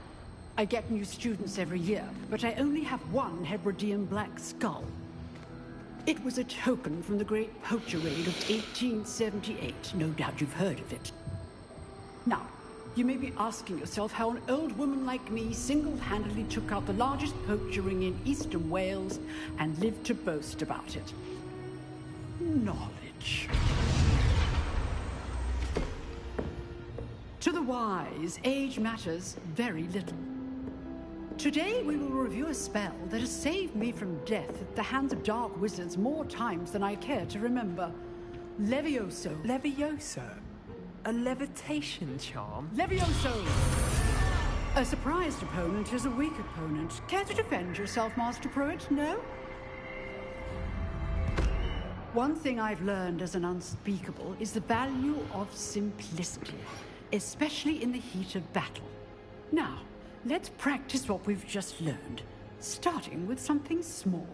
I get new students every year, but I only have one Hebridean black skull. It was a token from the Great Poacher Raid of 1878. No doubt you've heard of it. Now, you may be asking yourself how an old woman like me single-handedly took out the largest poacher ring in eastern Wales and lived to boast about it. Knowledge. To the wise, age matters very little. Today we will review a spell that has saved me from death at the hands of dark wizards more times than I care to remember. Levioso. Levioso? A levitation charm? Levioso! A surprised opponent is a weak opponent. Care to defend yourself, Master Pruitt? No? One thing I've learned as an unspeakable is the value of simplicity, especially in the heat of battle. Now, let's practice what we've just learned, starting with something small.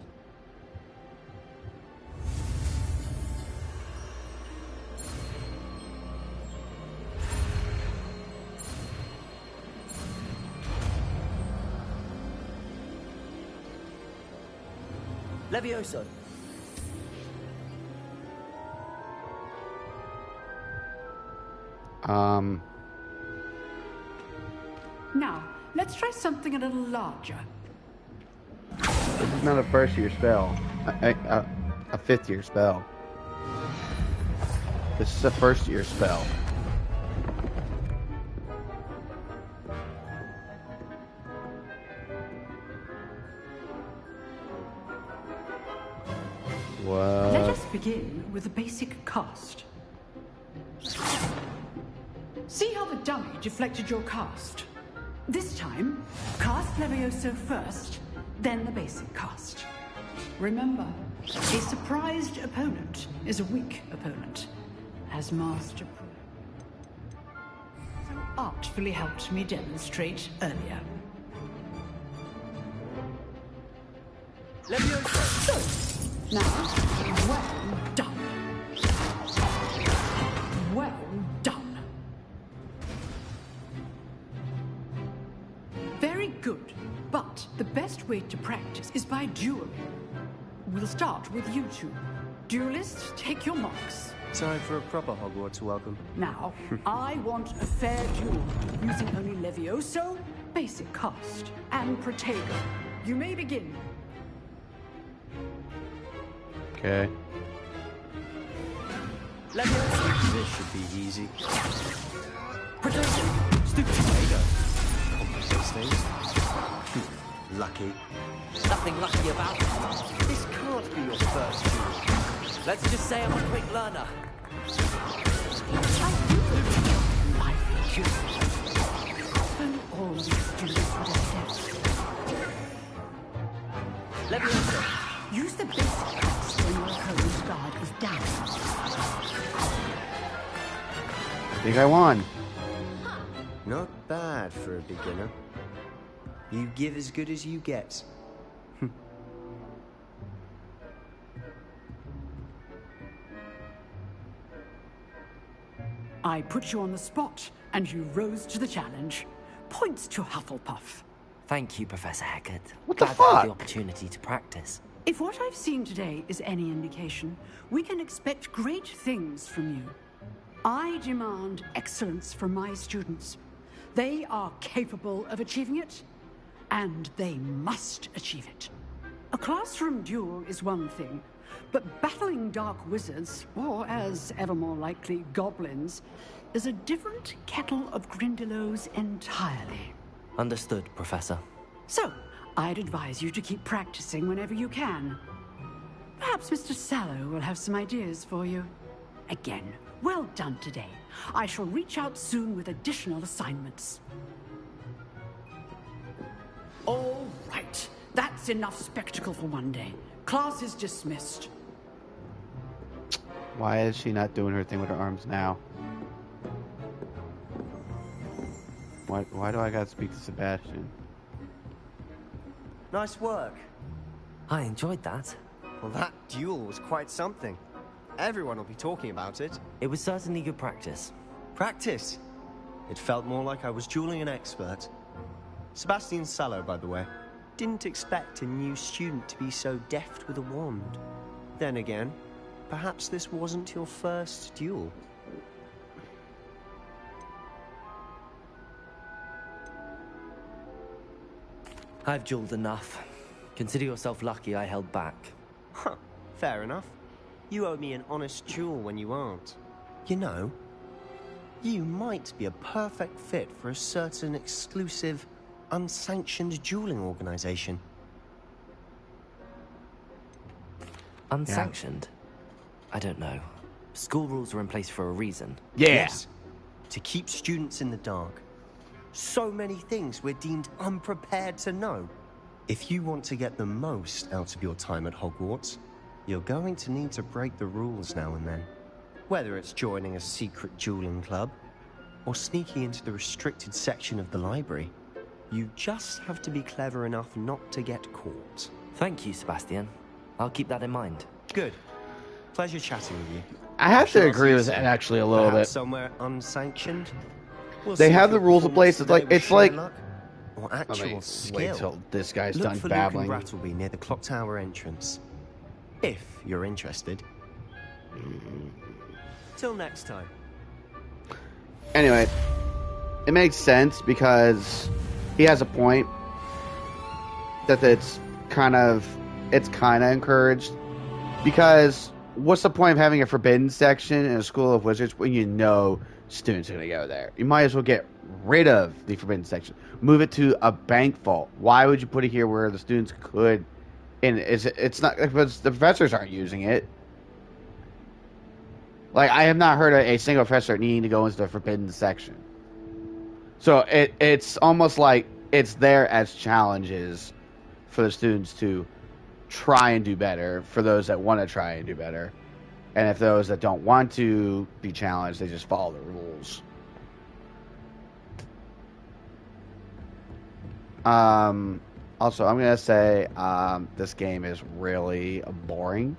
Levioso. Now, let's try something a little larger. This is not a first-year spell. A fifth-year spell. This is a first-year spell. What? Let us begin with the basic cast. See how the dummy deflected your cast? This time, cast Levioso first, then the basic cast. Remember, a surprised opponent is a weak opponent, as Master Pruitt so artfully helped me demonstrate earlier. Levioso! Now, well done. Well done. Very good. But the best way to practice is by dueling. We'll start with you two. Duelists, take your marks. Time for a proper Hogwarts welcome. Now, I want a fair duel, using only Levioso, basic cast, and Protego. You may begin. Okay. Levioso. This should be easy. Protego. Stupid Protego. Complicates things. Lucky. Nothing lucky about it. This can't be your first duel. Let's just say I'm a quick learner. And all of these students would accept. Levioso. Use the basic cast when your opponent's guard is down. I think I won. Not bad for a beginner. You give as good as you get. I put you on the spot, and you rose to the challenge. Points to Hufflepuff. Thank you, Professor Hecat. What the Glad to have fuck? the opportunity to practice. If what I've seen today is any indication, we can expect great things from you. I demand excellence from my students. They are capable of achieving it, and they must achieve it. A classroom duel is one thing, but battling dark wizards, or as ever more likely, goblins, is a different kettle of Grindylows entirely. Understood, Professor. So, I'd advise you to keep practicing whenever you can. Perhaps Mr. Sallow will have some ideas for you. Again, well done today. I shall reach out soon with additional assignments. All right. That's enough spectacle for one day. Class is dismissed. Why is she not doing her thing with her arms now? Why do I gotta speak to Sebastian? Nice work. I enjoyed that. Well, that duel was quite something. Everyone will be talking about it. It was certainly good practice. Practice? It felt more like I was dueling an expert. Sebastian Sallow, by the way. Didn't expect a new student to be so deft with a wand. Then again, perhaps this wasn't your first duel. I've dueled enough. Consider yourself lucky I held back. Huh, fair enough. You owe me an honest duel when you aren't. You know, you might be a perfect fit for a certain exclusive, unsanctioned dueling organization. Unsanctioned? I don't know. School rules are in place for a reason. Yes. To keep students in the dark. So many things we're deemed unprepared to know. If you want to get the most out of your time at Hogwarts, you're going to need to break the rules now and then. Whether it's joining a secret dueling club, or sneaking into the restricted section of the library, you just have to be clever enough not to get caught. Thank you, Sebastian. I'll keep that in mind. Good. Pleasure chatting with you. I have to agree with that actually a little bit. Somewhere unsanctioned. They have the rules in place. It's like or actual skill. Wait till this guy's Look done for babbling. Luke and Brattleby near the clock tower entrance. If you're interested. Till next time. Anyway, it makes sense because he has a point that it's kind of encouraged. Because what's the point of having a forbidden section in a school of wizards when you know students are going to go there? You might as well get rid of the forbidden section. Move it to a bank vault. Why would you put it here where the students could? And it's not because the professors aren't using it. Like, I have not heard of a single professor needing to go into the forbidden section. So it's almost like it's there as challenges for the students to try and do better, for those that want to try and do better. And if those that don't want to be challenged, they just follow the rules. Also, I'm gonna say this game is really boring.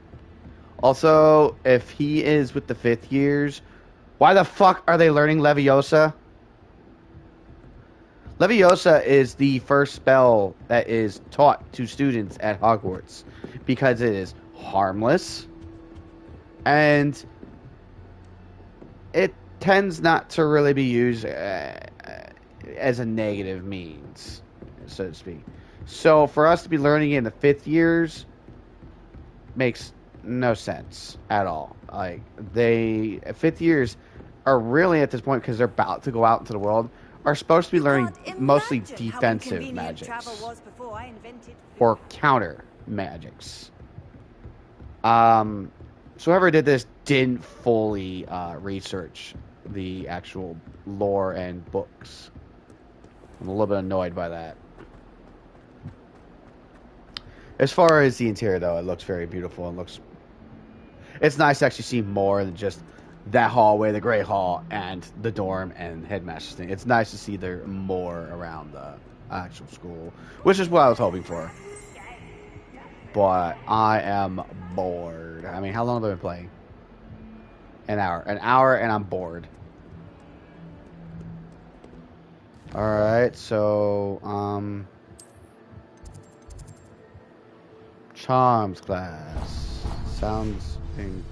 Also, if he is with the 5th years, why the fuck are they learning Leviosa? Leviosa is the first spell that is taught to students at Hogwarts because it is harmless and it tends not to really be used as a negative means, so to speak. So for us to be learning it in the 5th years makes no sense at all. Like, 5th years are really at this point, because they're about to go out into the world, are supposed to be learning mostly defensive magics or counter magics. So whoever did this didn't fully research the actual lore and books. I'm a little bit annoyed by that. As far as the interior, though, it looks very beautiful and looks... It's nice to actually see more than just that hallway, the Great Hall, and the dorm and headmaster's thing. It's nice to see there more around the actual school, which is what I was hoping for. But I am bored. I mean, how long have I been playing? An hour. An hour, and I'm bored. Alright, so, Charms class. Sounds pink.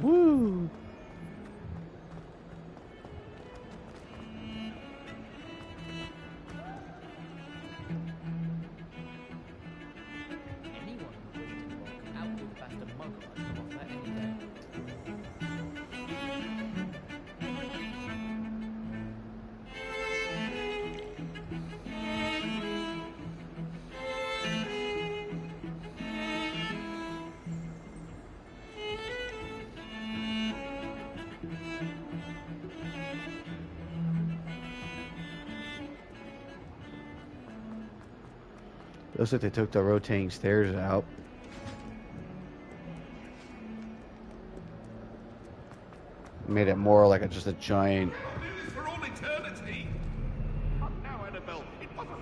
Woo! Looks like they took the rotating stairs out. Made it more like just a giant... For all eternity. Now, Annabelle, it wasn't...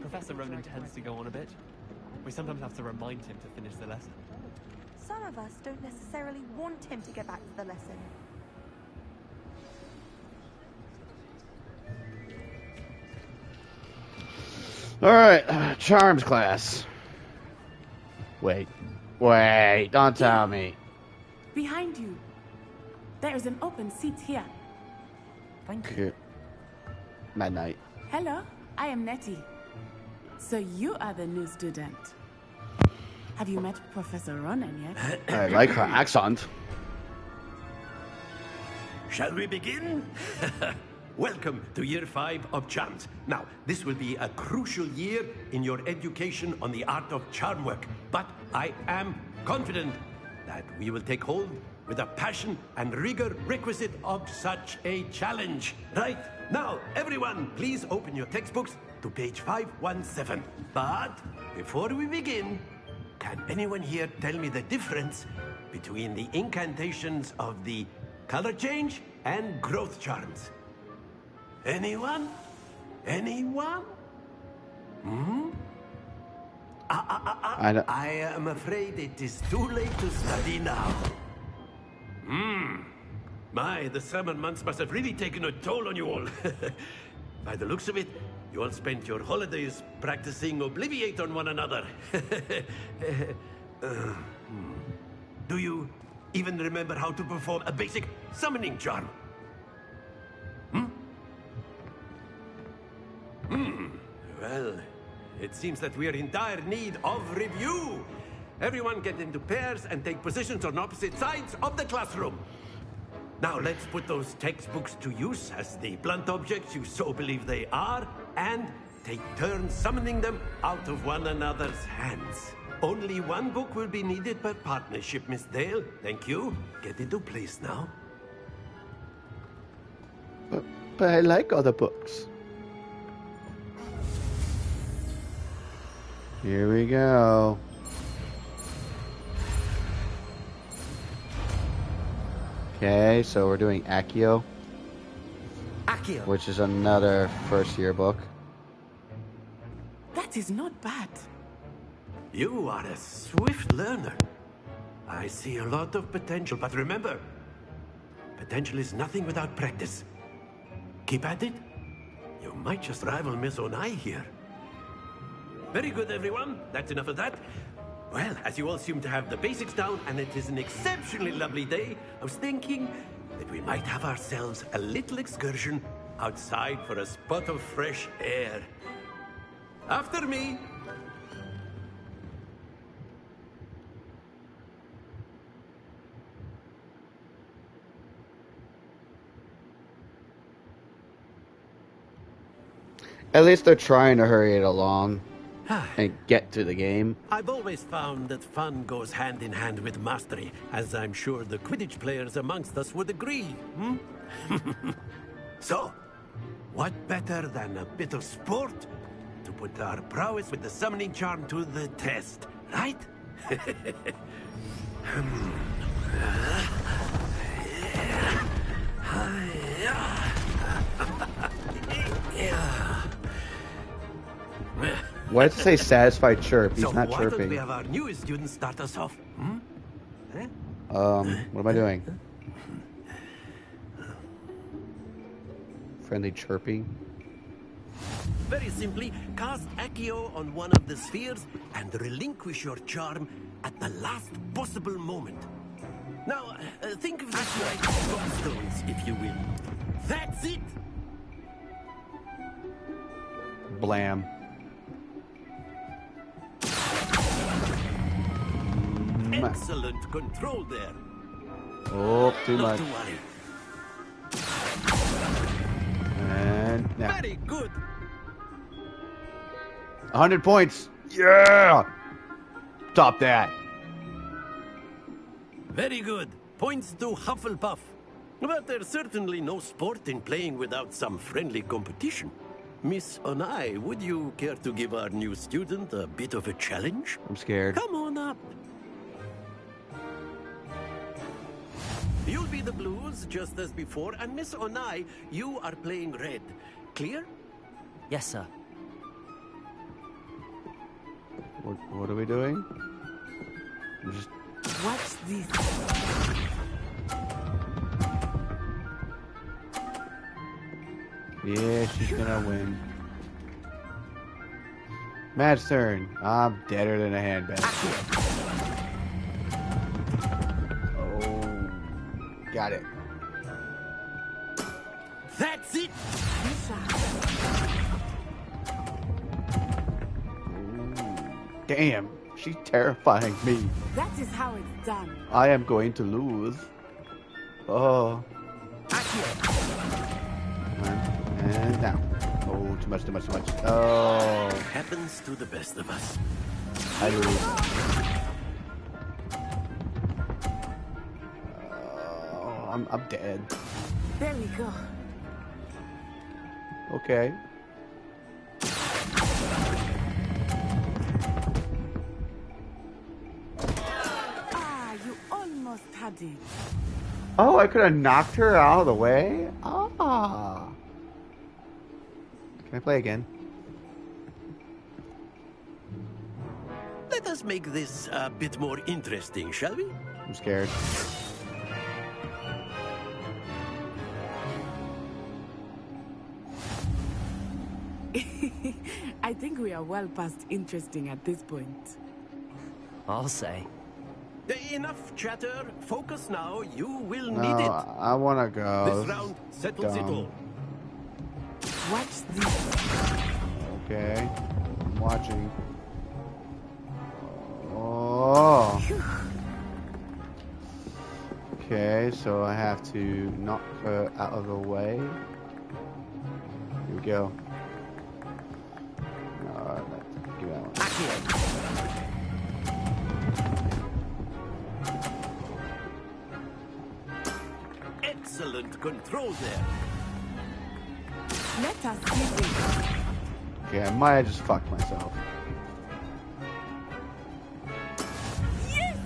Professor Ronan tends to go on a bit. We sometimes have to remind him to finish the lesson. Some of us don't necessarily want him to get back to the lesson. Alright, Charms class. Wait, don't tell me. Behind you. There is an open seat here. Thank you. Midnight. Hello, I am Nettie. So you are the new student. Have you met Professor Ronan yet? I like her accent. Shall we begin? Welcome to Year 5 of Charms. Now, this will be a crucial year in your education on the art of charm work, but I am confident that we will take hold with the passion and rigor requisite of such a challenge. Right, now, everyone, please open your textbooks to page 517. But before we begin, can anyone here tell me the difference between the incantations of the color change and growth charms? Anyone? Anyone? Hmm? I am afraid it is too late to study now. My, the summer months must have really taken a toll on you all. By the looks of it, you all spent your holidays practicing Obliviate on one another. Do you even remember how to perform a basic summoning charm? Well, it seems that we are in dire need of review. Everyone get into pairs and take positions on opposite sides of the classroom. Now let's put those textbooks to use as the blunt objects you so believe they are, and take turns summoning them out of one another's hands. Only one book will be needed per partnership, Miss Dale. Thank you. Get into place now. But I like all the books. Here we go. Okay, so we're doing Accio. Accio. Which is another first year book. That is not bad. You are a swift learner. I see a lot of potential, but remember, potential is nothing without practice. Keep at it. You might just rival Miss Onai here. Very good, everyone. That's enough of that. Well, as you all seem to have the basics down, and it is an exceptionally lovely day, I was thinking that we might have ourselves a little excursion outside for a spot of fresh air. After me. At least they're trying to hurry it along and get to the game. I've always found that fun goes hand in hand with mastery, as I'm sure the Quidditch players amongst us would agree. Hmm? So, what better than a bit of sport to put our prowess with the summoning charm to the test, right? Why does it say satisfied chirp? He's so not why don't we chirping. have our newest student start us off? Hmm? What am I doing? Friendly chirping. Very simply, cast Accio on one of the spheres and relinquish your charm at the last possible moment. Now, think of this like stones, if you will. That's it! Blam. Excellent control there. Oh, too Not much. to worry. And now. Very good. 100 points. Yeah! Top that. Very good. Points to Hufflepuff. But there's certainly no sport in playing without some friendly competition. Miss Onai, would you care to give our new student a bit of a challenge? I'm scared. Come on up. You'll be the blues, just as before, and Miss Onai, you are playing red. Clear? Yes, sir. What are we doing? I'm just... Watch this. Yeah, she's gonna win. Matt's turn. I'm deader than a handbag. Oh, got it. That's it! Damn, she's terrifying me. That is how it's done. I am going to lose. Oh. And now. Oh, too much, too much, too much. Oh. Happens to the best of us. I lose. Oh, I'm dead. There we go. Okay. Ah, you almost had it. Oh, I could have knocked her out of the way? Ah. Can I play again? Let us make this a bit more interesting, shall we? I'm scared. I think we are well past interesting at this point. I'll say. Enough chatter. Focus now. You will No, need it. I want to go. This round settles it all. Watch this. Okay. I'm watching. Oh. Okay, so I have to knock her out of the way. Here we go. Alright, give that one. Excellent control there. Let us see this. Okay, I might have just fucked myself. Yes!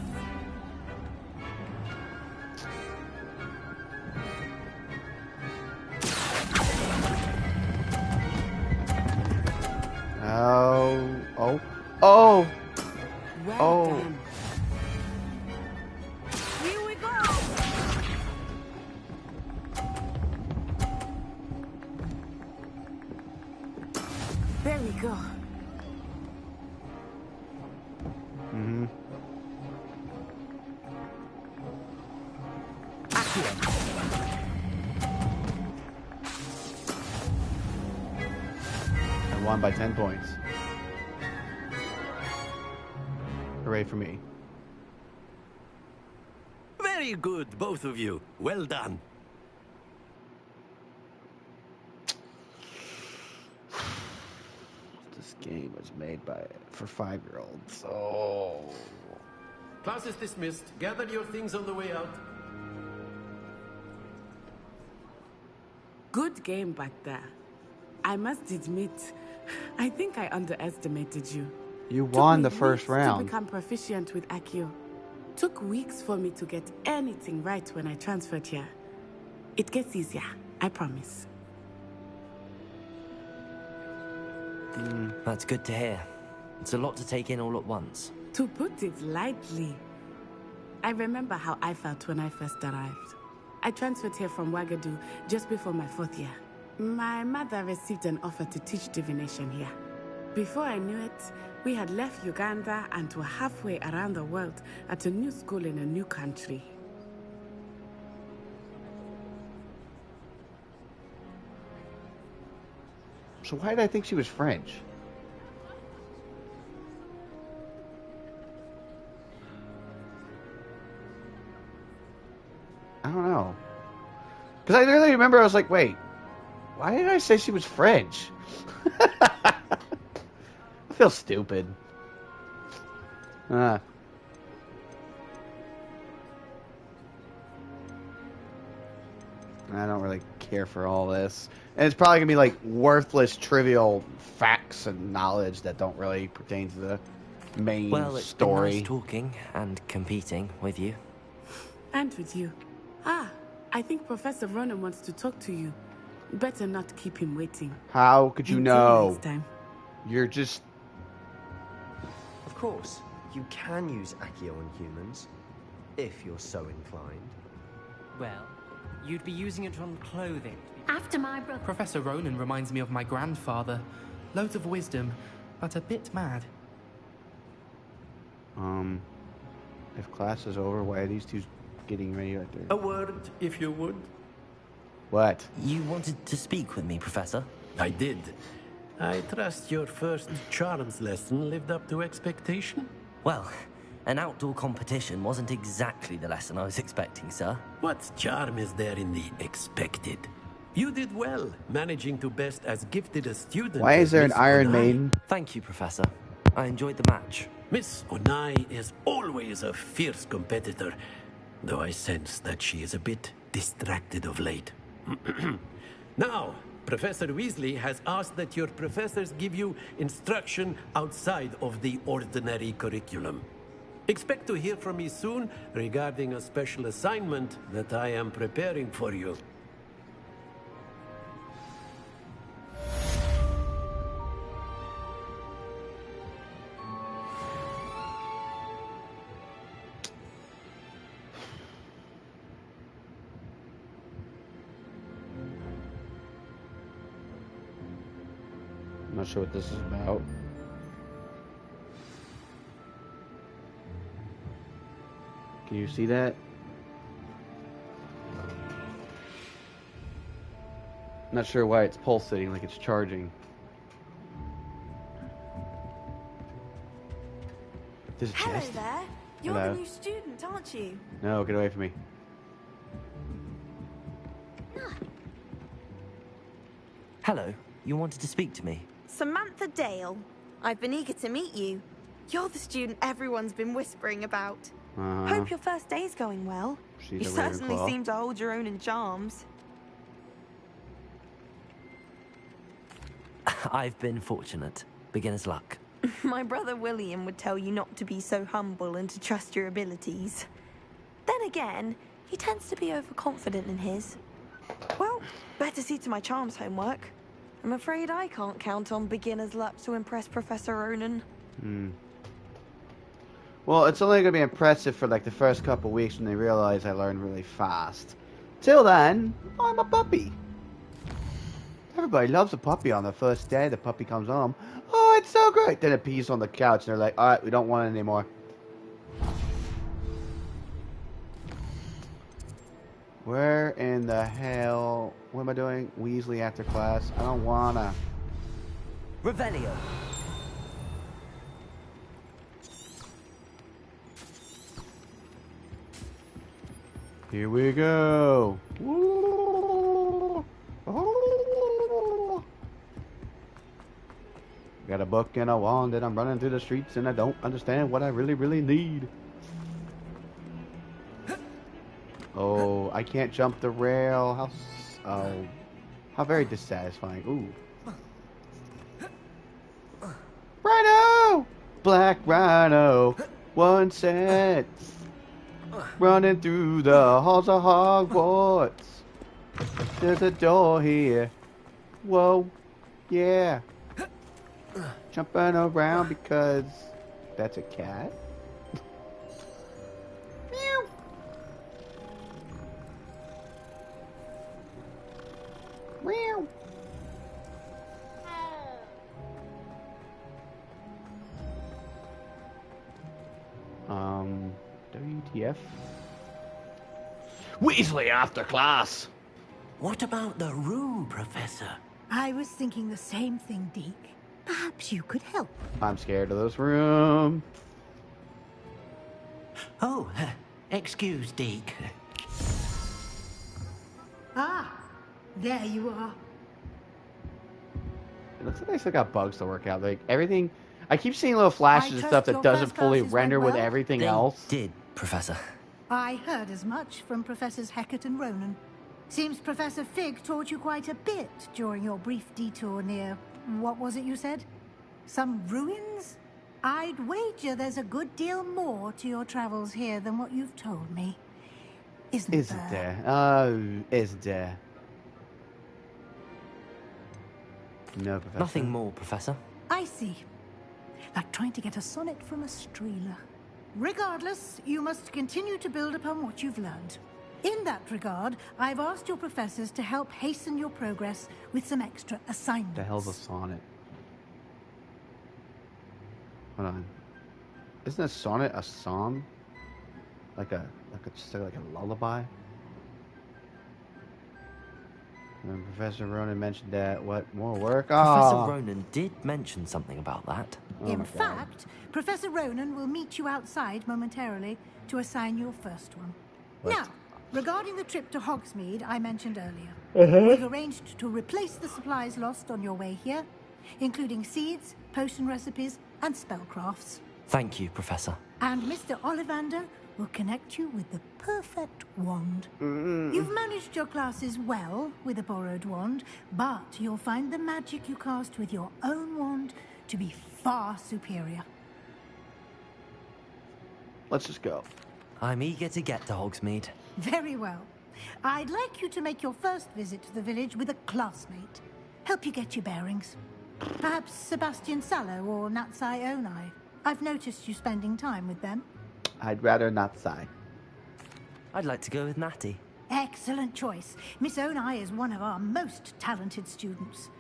Oh! Well done. Here we go. There we go. Mm-hmm. I won by 10 points. Hooray for me. Very good, both of you. Well done. This game was made for 5-year-olds. Oh. Class is dismissed. Gather your things on the way out. Good game back there. I must admit, I think I underestimated you. You won the first To round. become proficient with Accio. Took weeks for me to get anything right when I transferred here. It gets easier, I promise. That's good to hear. It's a lot to take in all at once. To put it lightly, I remember how I felt when I first arrived. I transferred here from Wagadu just before my 4th year. My mother received an offer to teach divination here. Before I knew it, we had left Uganda and were halfway around the world at a new school in a new country. So why did I think she was French? I don't know. Because I really remember I was like, wait, why did I say she was French? I feel stupid. I don't really care for all this. And it's probably going to be like worthless, trivial facts and knowledge that don't really pertain to the main Well, it's story. been nice talking and competing with you. And with you. I think Professor Ronan wants to talk to you. Better not keep him waiting. How could you Until know? next time. You're just... Of course, you can use Accio on humans, if you're so inclined. Well, you'd be using it on clothing. After my brother. Professor Ronan reminds me of my grandfather. Loads of wisdom, but a bit mad. If class is over, why are these two getting ready right there? A word, if you would. What? You wanted to speak with me, Professor? I did. I trust your first charms lesson lived up to expectation? Well, an outdoor competition wasn't exactly the lesson I was expecting, sir. What charm is there in the expected? You did well, managing to best as gifted a student. Why is there an Miss Iron Onai. Maiden? Thank you, Professor. I enjoyed the match. Miss Onai is always a fierce competitor, though I sense that she is a bit distracted of late. Now, Professor Weasley has asked that your professors give you instruction outside of the ordinary curriculum. Expect to hear from me soon regarding a special assignment that I am preparing for you. I'm not sure what this is about. Can you see that? Not sure why it's pulsating like it's charging. This is Hello chest? there. You're Hello. the new student, aren't you? No, get away from me. Hello. You wanted to speak to me? Samantha Dale. I've been eager to meet you. You're the student everyone's been whispering about. Hope your first day's going well. She's You a certainly Ravenclaw. seem to hold your own in charms. I've been fortunate. Beginner's luck. My brother William would tell you not to be so humble and to trust your abilities. Then again, he tends to be overconfident in his. Well, better see to my charms homework. I'm afraid I can't count on beginner's luck to impress Professor Ronan. Well, it's only going to be impressive for like the first couple weeks when they realize I learn really fast. Till then, I'm a puppy. Everybody loves a puppy on the first day the puppy comes home. Oh, it's so great. Then it pees on the couch and they're like, alright, we don't want it anymore. Where in the hell... What am I doing? Weasley after class? I don't wanna. Revelio. Here we go. Got a book and a wand and I'm running through the streets and I don't understand what I really need. Oh, I can't jump the rail. How very dissatisfying. Ooh. Rhino! Black Rhino. 1 cent. Running through the halls of Hogwarts. There's a door here. Whoa. Yeah. Jumping around because that's a cat. Meow. Meow. WTF? Weasley after class. What about the room, Professor? I was thinking the same thing, Deke. Perhaps you could help. I'm scared of this room. Oh, excuse, Deke. Ah, there you are. It looks like they still got bugs to work out. Like everything, I keep seeing little flashes of stuff that doesn't fully render with everything else. Did, Professor. I heard as much from Professors Hecat and Ronan. Seems Professor Fig taught you quite a bit during your brief detour near... What was it you said? Some ruins? I'd wager there's a good deal more to your travels here than what you've told me. Isn't there? Isn't there? No, Professor. Nothing more, Professor. I see. Like trying to get a sonnet from a streeler. Regardless, you must continue to build upon what you've learned. In that regard, I've asked your professors to help hasten your progress with some extra assignments. The hell's a sonnet? Hold on. Isn't a sonnet a song? Like a lullaby? And Professor Ronan mentioned that. What more work? Professor Ronan did mention something about that. In fact, Professor Ronan will meet you outside momentarily to assign your first one. Now, regarding the trip to Hogsmeade I mentioned earlier, we've arranged to replace the supplies lost on your way here, including seeds, potion recipes, and spellcrafts. Thank you, Professor. And Mr. Ollivander will connect you with the perfect wand. You've managed your classes well with a borrowed wand, but you'll find the magic you cast with your own wand to be far superior. Let's just go. I'm eager to get to Hogsmeade. Very well. I'd like you to make your first visit to the village with a classmate. Help you get your bearings. Perhaps Sebastian Sallow or Natsai Onai. I've noticed you spending time with them. I'd rather not sigh. I'd like to go with Natty. Excellent choice. Miss Onai is one of our most talented students.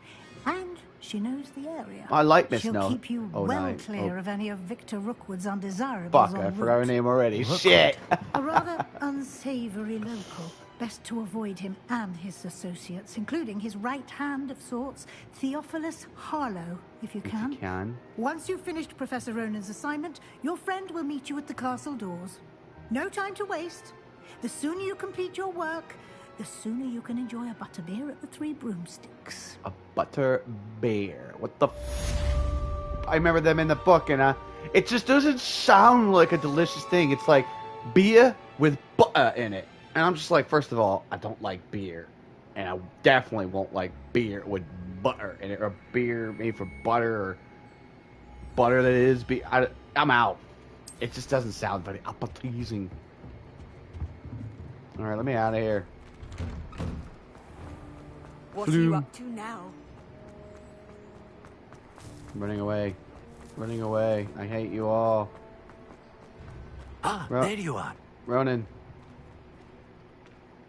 And she knows the area. I like Miss She'll keep you well clear of any of Victor Rookwood's undesirables. Fuck, I forgot her name already. Shit! A rather unsavory local. Best to avoid him and his associates, including his right hand of sorts, Theophilus Harlow, if you can. Once you've finished Professor Ronan's assignment, your friend will meet you at the castle doors. No time to waste. The sooner you complete your work, the sooner you can enjoy a butterbeer at the Three Broomsticks. A butter bear. What the I remember them in the book, and it just doesn't sound like a delicious thing. It's like beer with butter in it. And I'm just like, first of all, I don't like beer. And I definitely won't like beer with butter in it, or beer made from butter, or butter that is beer. I'm out. It just doesn't sound very appetizing. All right, let me out of here. What are you up to now? Running away. Running away. I hate you all. Ah, there you are. Ronan.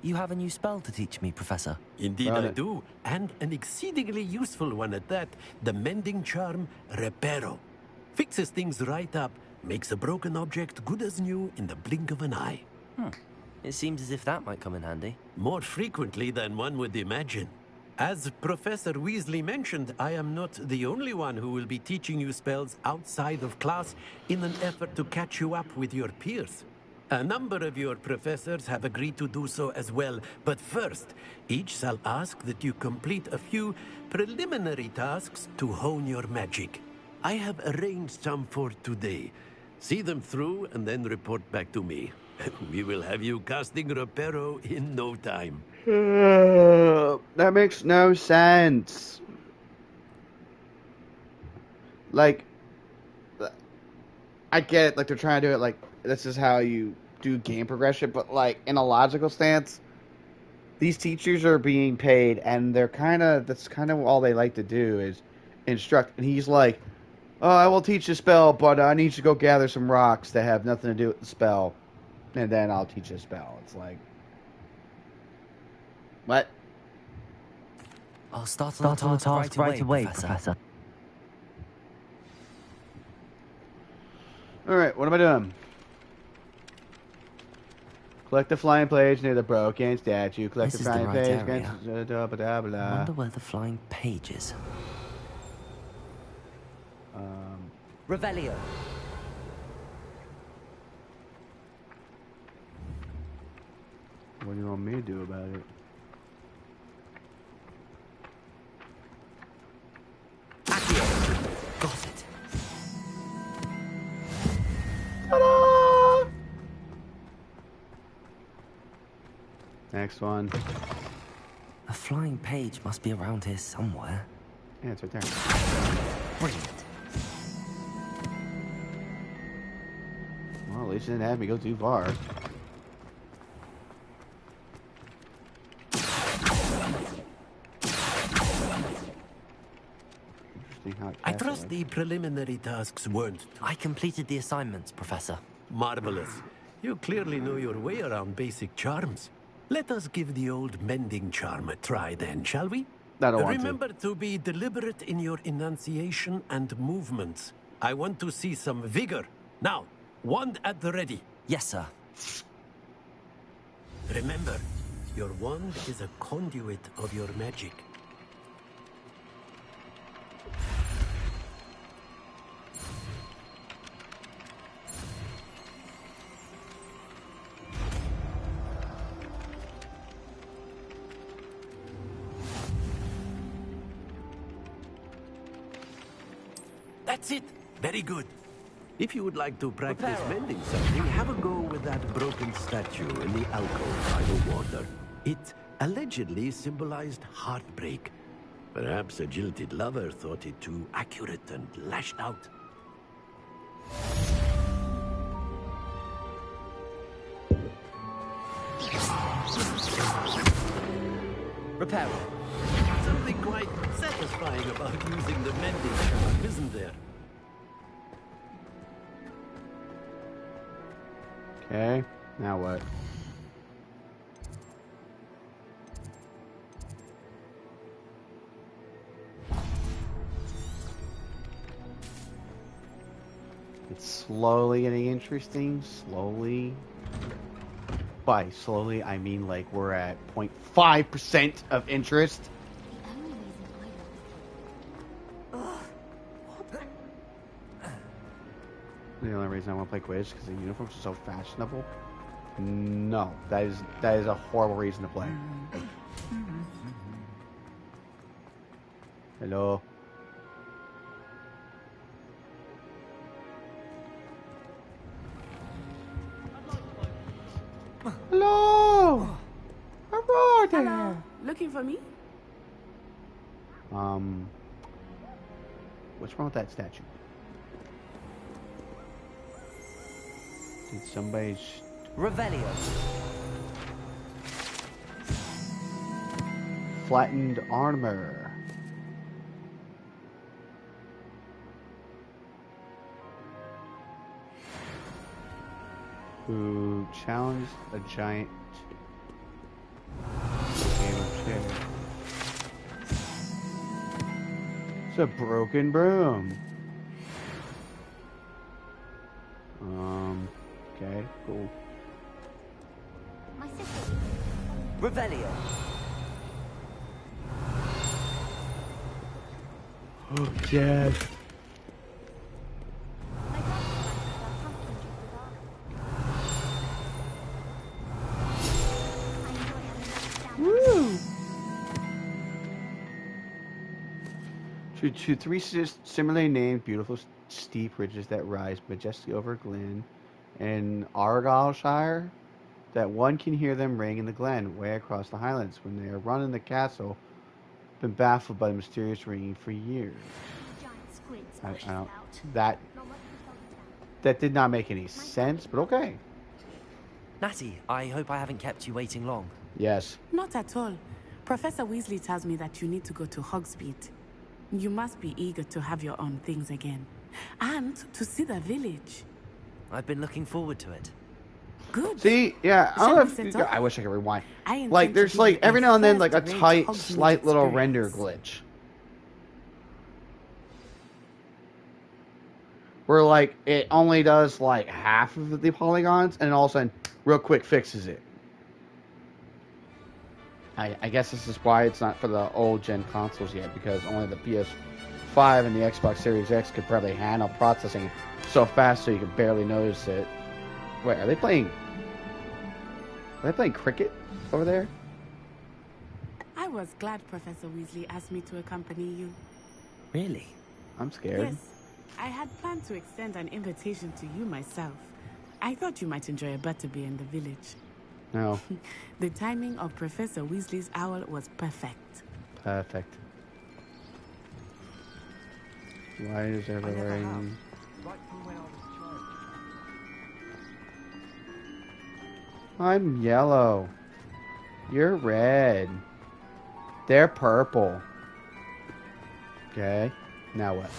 You have a new spell to teach me, Professor. Indeed I do, and an exceedingly useful one at that. The mending charm, Reparo. Fixes things right up, makes a broken object good as new in the blink of an eye. It seems as if that might come in handy. More frequently than one would imagine. As Professor Weasley mentioned, I am not the only one who will be teaching you spells outside of class in an effort to catch you up with your peers. A number of your professors have agreed to do so as well, but first, each shall ask that you complete a few preliminary tasks to hone your magic. I have arranged some for today. See them through and then report back to me. We will have you casting Reparo in no time. That makes no sense. Like, I get it, like they're trying to do it like this is how you do game progression, but like in a logical stance, these teachers are being paid and that's kind of all they like to do is instruct. And he's like, oh, I will teach a spell, but I need you to go gather some rocks that have nothing to do with the spell, and then I'll teach a spell. It's like, what? I'll start on the task right away, Professor. Alright, what am I doing? Collect the flying page near the broken statue. Collect This the is the flying right page. area. Blah, blah, blah, blah. I wonder where the flying page is. Revelio. What do you want me to do about it? Got it. Ta-da! Next one. A flying page must be around here somewhere. Yeah, it's right there. Brilliant. Well, at least you didn't have me go too far. I trust the preliminary tasks weren't... I completed the assignments, Professor. Marvelous. You clearly know your way around basic charms. Let us give the old mending charm a try then, shall we? I don't want Remember to be deliberate in your enunciation and movements. I want to see some vigor. Now, wand at the ready. Yes, sir. Remember, your wand is a conduit of your magic. That's it. Very good. If you would like to practice mending something, have a go with that broken statue in the alcove by the water. It allegedly symbolized heartbreak. Perhaps a jilted lover thought it too accurate and lashed out. Repair. Something quite satisfying about using the mending charm, isn't there? Okay, now what? It's slowly getting interesting, slowly. By slowly, I mean like we're at 0.5% of interest. The only reason I want to play Quidditch is because the uniforms are so fashionable. No, that is a horrible reason to play. Hello. Hello! Hello there! Hello. Looking for me? What's wrong with that statue? Did somebody... Revelio. Flattened armor. Who challenged a giant game of chess. It's a broken broom. Okay, cool. My sister. Revelio. Oh, yes. Woo! To three similarly named beautiful steep ridges that rise majestically over Glen in Argyllshire, that one can hear them ring in the glen way across the highlands when they are run in the castle, been baffled by the mysterious ringing for years. I don't, that did not make any sense, but okay. Natty, I hope I haven't kept you waiting long. Yes. Not at all. Professor Weasley tells me that you need to go to Hogsmeade. You must be eager to have your own things again. And to see the village. I've been looking forward to it. Good. See, yeah, I don't know if I wish I could rewind. Like, there's like every now and then like a tight, slight little render glitch. Where like it only does like half of the polygons and all of a sudden real quick fixes it. I guess this is why it's not for the old gen consoles yet, because only the PS5 and the Xbox Series X could probably handle processing so fast so you could barely notice it. Wait, are they playing cricket over there? I was glad Professor Weasley asked me to accompany you. Really? I'm scared. Yes. I had planned to extend an invitation to you myself. I thought you might enjoy a butterbeer in the village. No. The timing of Professor Weasley's owl was perfect. Perfect. Why is everyone... I'm yellow. You're red. They're purple. Okay. Now what?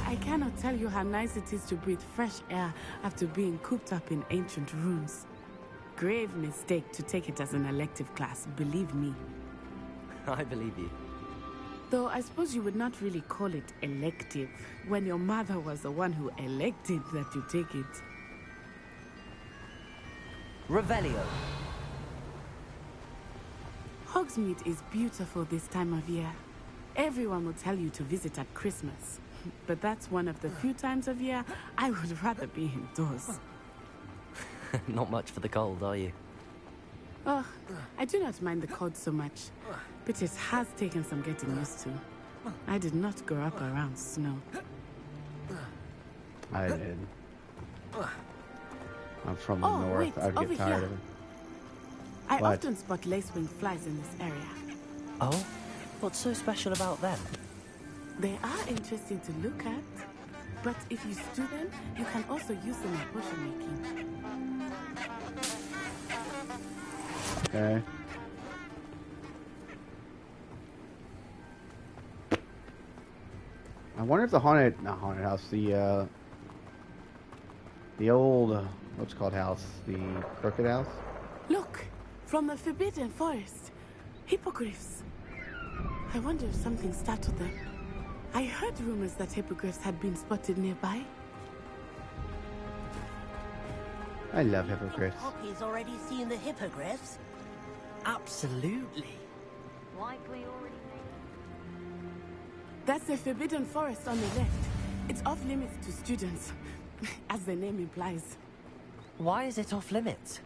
I cannot tell you how nice it is to breathe fresh air after being cooped up in ancient rooms. Grave mistake to take it as an elective class, believe me. I believe you. Though I suppose you would not really call it elective when your mother was the one who elected that you take it. Revelio. Hogsmeade is beautiful this time of year. Everyone will tell you to visit at Christmas. But that's one of the few times of year I would rather be indoors. Not much for the cold, are you? Oh, I do not mind the cold so much, but it has taken some getting used to. I did not grow up around snow. I did. I'm from the north. Wait, I'd get tired here. of it. I often spot lacewing flies in this area. Oh? What's so special about them? They are interesting to look at, but if you stew them, you can also use them in potion making. Okay. I wonder if not haunted house, the old, what's it called house? The crooked house? Look, from the Forbidden Forest. Hippogriffs. I wonder if something startled them. I heard rumors that hippogriffs had been spotted nearby. I love hippogriffs. Poppy's already seen the hippogriffs. Absolutely. Likely already. That's the Forbidden Forest on the left. It's off limits to students, as the name implies. Why is it off limits?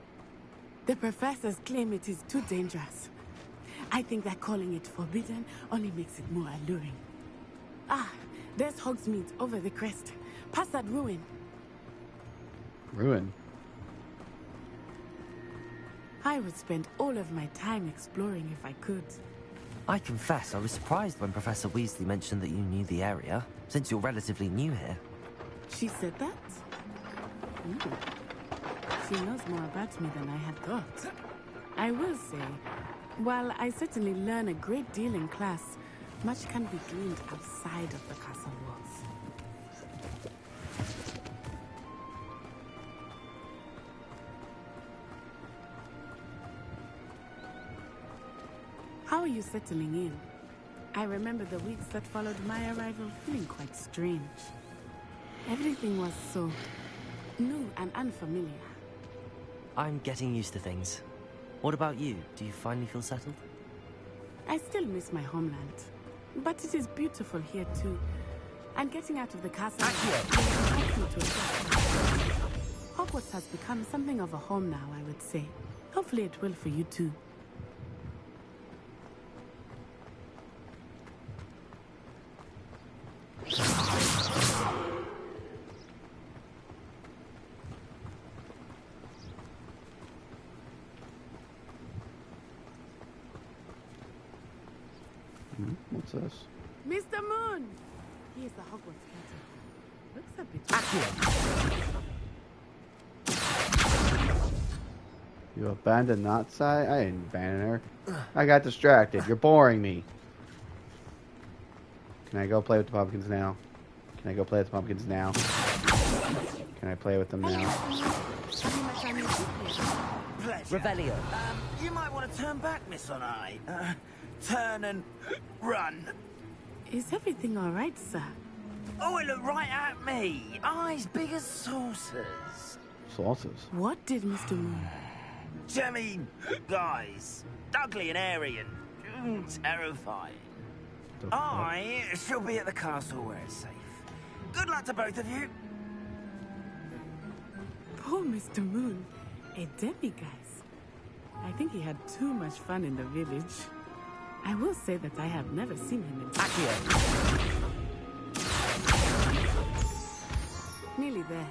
The professors claim it is too dangerous. I think that calling it forbidden only makes it more alluring. Ah, there's Hogsmeade over the crest. Past that ruin. Ruin? I would spend all of my time exploring if I could. I confess I was surprised when Professor Weasley mentioned that you knew the area, since you're relatively new here. She said that? She knows more about me than I had thought. I will say, while I certainly learn a great deal in class, much can be gleaned outside of the castle walls. How are you settling in? I remember the weeks that followed my arrival feeling quite strange. Everything was so new and unfamiliar. I'm getting used to things. What about you? Do you finally feel settled? I still miss my homeland, but it is beautiful here too. And getting out of the castle helped me to adjust. Hogwarts has become something of a home now, I would say. Hopefully it will for you too. What's this? Mr. Moon! He is the Hogwarts caretaker. Looks a bit... You abandoned that side? I didn't abandon her. I got distracted. You're boring me. Can I go play with the pumpkins now? Can I go play with the pumpkins now? Can I play with them now? Revelio. You might want to turn back, Miss Onai. Turn and run. Is everything all right, sir? Oh, it looked right at me. Eyes big as saucers. Saucers? What did Mr. Moon? Jemmy guys. Ugly and airy and terrifying. I shall be at the castle where it's safe. Good luck to both of you. Poor Mr. Moon. A demiguise. I think he had too much fun in the village. I will say that I have never seen him in Accio. Nearly there.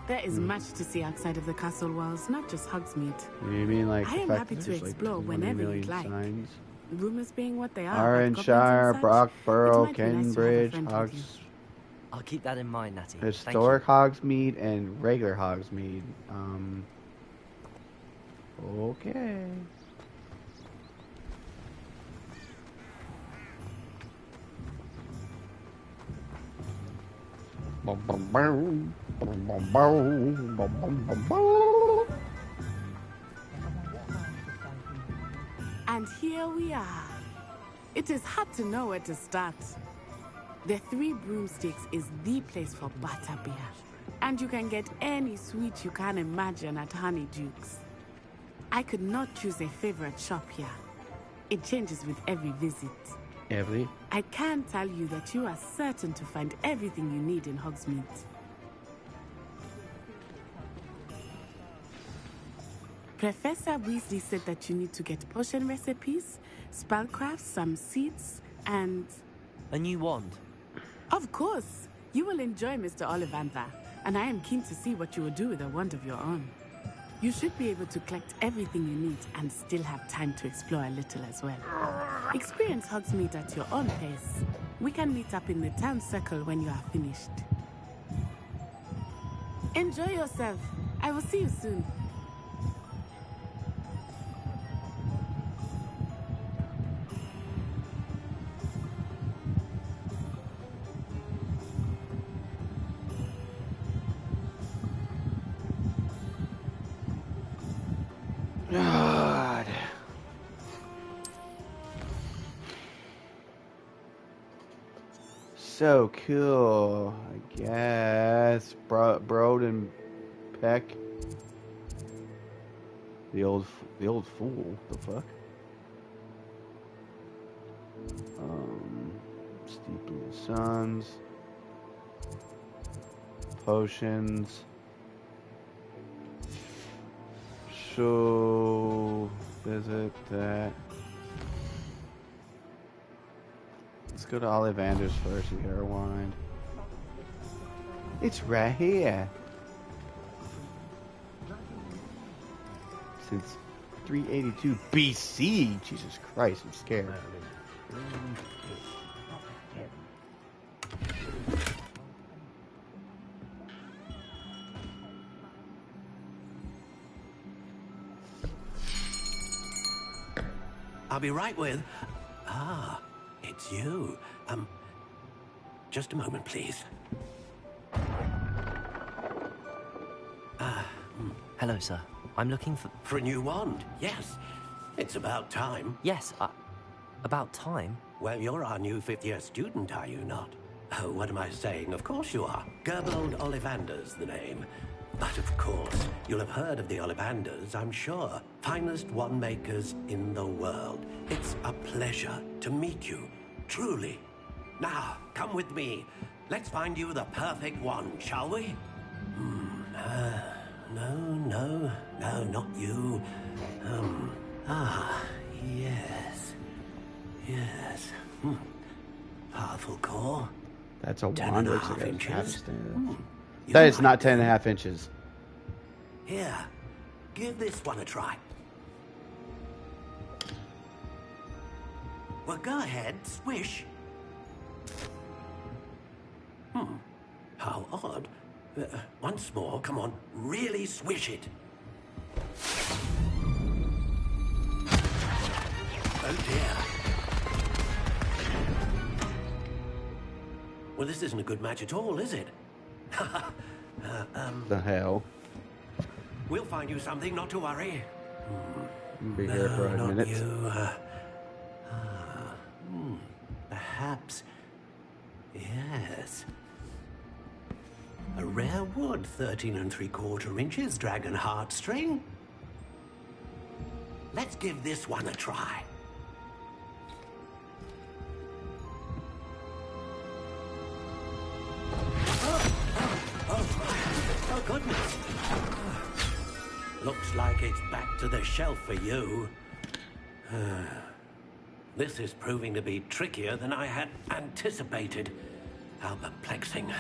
There is much to see outside of the castle walls, not just Hogsmeade. You mean like I am happy to explore whenever you'd like. Signs? Rumors being what they are. Arranshire, Brockborough, Cambridge, Hogs. I'll keep that in mind, Natty. Historic Hogsmeade and regular Hogsmeade. Okay. And here we are. It is hard to know where to start. The Three Broomsticks is the place for butterbeer. And you can get any sweet you can imagine at Honeydukes. I could not choose a favorite shop here. It changes with every visit. Every? I can tell you that you are certain to find everything you need in Hogsmeade. Professor Weasley said that you need to get potion recipes, spellcrafts, some seeds, and... a new wand? Of course! You will enjoy Mr. Ollivander, and I am keen to see what you will do with a wand of your own. You should be able to collect everything you need and still have time to explore a little as well. Experience Hogsmeade at your own pace. We can meet up in the town circle when you are finished. Enjoy yourself. I will see you soon. God. So cool, I guess. Broad and Peck. The old fool. The fuck? Steeping the Suns. Potions. So visit that. Let's go to Ollivander's first and get our wine. It's right here. Since 382 BC. Jesus Christ, I'm scared. I'll be right with... Ah, it's you. Just a moment, please. Hello, sir. I'm looking for... For a new wand, yes. It's about time. Yes, about time? Well, you're our new fifth-year student, are you not? Oh, what am I saying? Of course you are. Gerbold Ollivander's the name. But of course, you'll have heard of the Ollivanders, I'm sure. Finest wand makers in the world. It's a pleasure to meet you, truly. Now, come with me. Let's find you the perfect wand, shall we? No, not you. Yes. Powerful core. That's a 10 wand. and a Looks like half a inches. half standard. You That is like not 10.5 inches. Here, give this one a try. Well, go ahead, swish. How odd. Once more, come on, really swish it. Oh dear. Well, this isn't a good match at all, is it? The hell? We'll find you something, not to worry. Be here for a not minute. you. Perhaps. Yes. A rare wood, 13 3/4 inches, dragon heartstring. Let's give this one a try. Oh, goodness. Looks like it's back to the shelf for you. This is proving to be trickier than I had anticipated. How perplexing.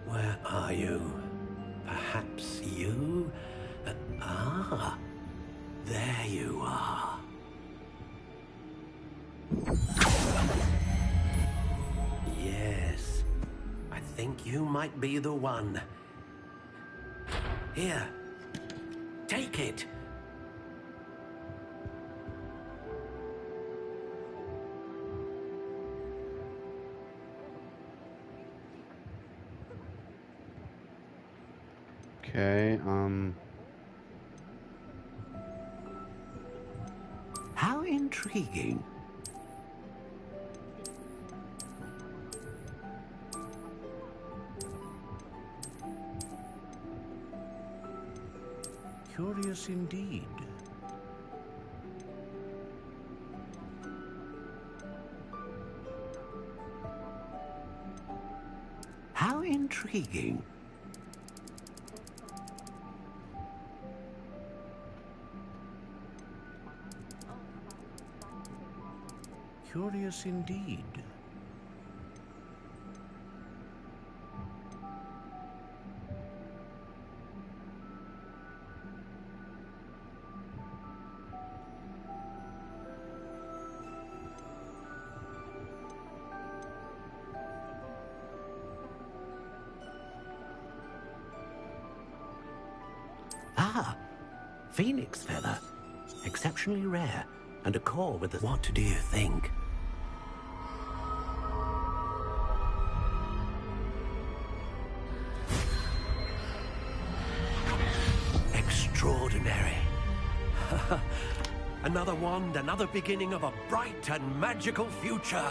Where are you? Perhaps you? There you are. Yes. I think you might be the one. Here. Take it. Okay, How intriguing. Curious indeed. How intriguing. Curious indeed. Phoenix feather. Exceptionally rare. And a core with the... What do you think? Extraordinary. Another wand, another beginning of a bright and magical future.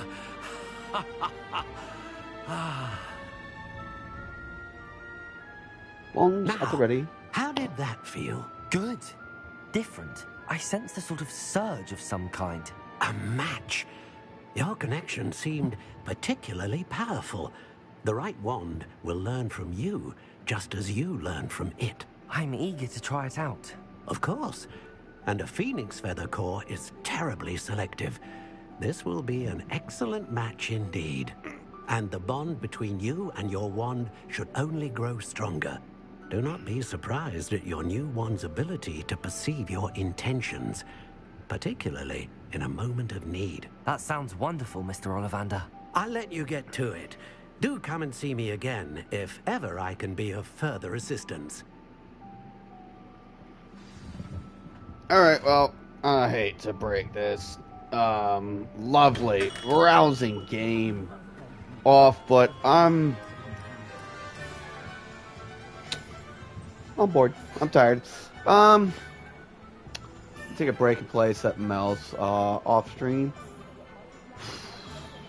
Wands at the ready. How did that feel? Good. Different. I sensed a sort of surge of some kind. A match. Your connection seemed particularly powerful. The right wand will learn from you, just as you learn from it. I'm eager to try it out. Of course. And a phoenix feather core is terribly selective. This will be an excellent match indeed. And the bond between you and your wand should only grow stronger. Do not be surprised at your new one's ability to perceive your intentions, particularly in a moment of need. That sounds wonderful, Mr. Ollivander. I'll let you get to it. Do come and see me again if ever I can be of further assistance. Alright, well, I hate to break this lovely, rousing game off, but I'm bored. I'm tired. Take a break and play something else off stream.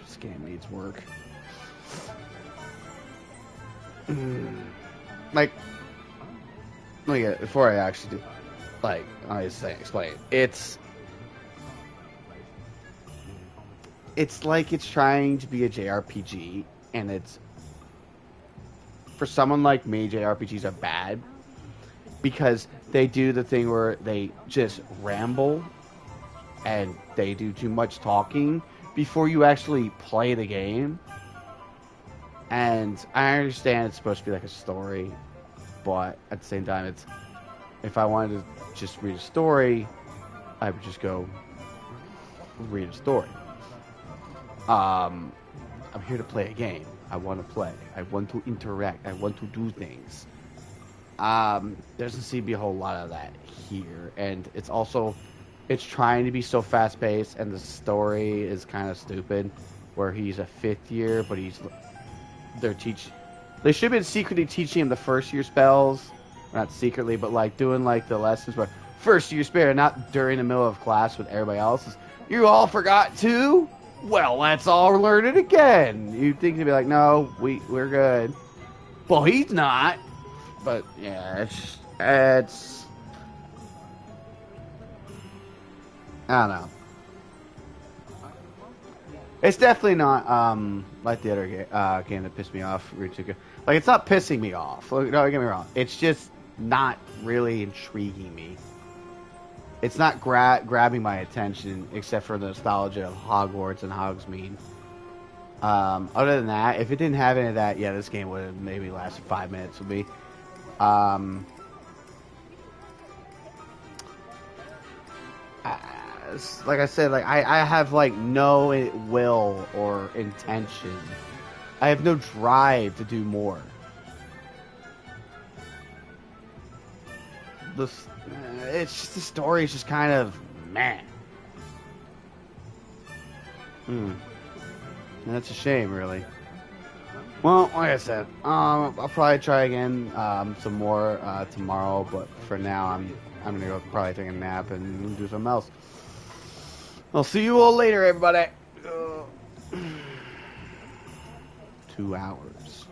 This game needs work. Like, look at it before I actually do. Like, I was saying, explain it. It's like it's trying to be a JRPG, and it's, for someone like me, JRPGs are bad because they do the thing where they just ramble and they do too much talking before you actually play the game. And I understand it's supposed to be like a story, but at the same time, it's, if I wanted to just read a story, I would just go read a story. I'm here to play a game. I want to play. I want to interact. I want to do things. There doesn't seem to be a whole lot of that here, and it's also, it's trying to be so fast-paced, and the story is kind of stupid, where he's a 5th year, but they should have been secretly teaching him the first year spells, not secretly, but like doing like the lessons where first year spell, not during the middle of class with everybody else. You all forgot too? Well, let's all learn it again. You'd think to be like, no, we're good. Well, he's not. But yeah, it's I don't know. It's definitely not like the other game that pissed me off. Like, it's not pissing me off. Don't get me wrong. It's just not really intriguing me. It's not grabbing my attention, except for the nostalgia of Hogwarts and Hogsmeade. Other than that, if it didn't have any of that, yeah, this game would have maybe lasted 5 minutes with me. Like I said, like I have like no will or intention. I have no drive to do more. It's just, the story is just kind of meh. And that's a shame, really. Well, like I said, I'll probably try again some more tomorrow, but for now, I'm gonna go probably take a nap and do something else. I'll see you all later, everybody. 2 hours.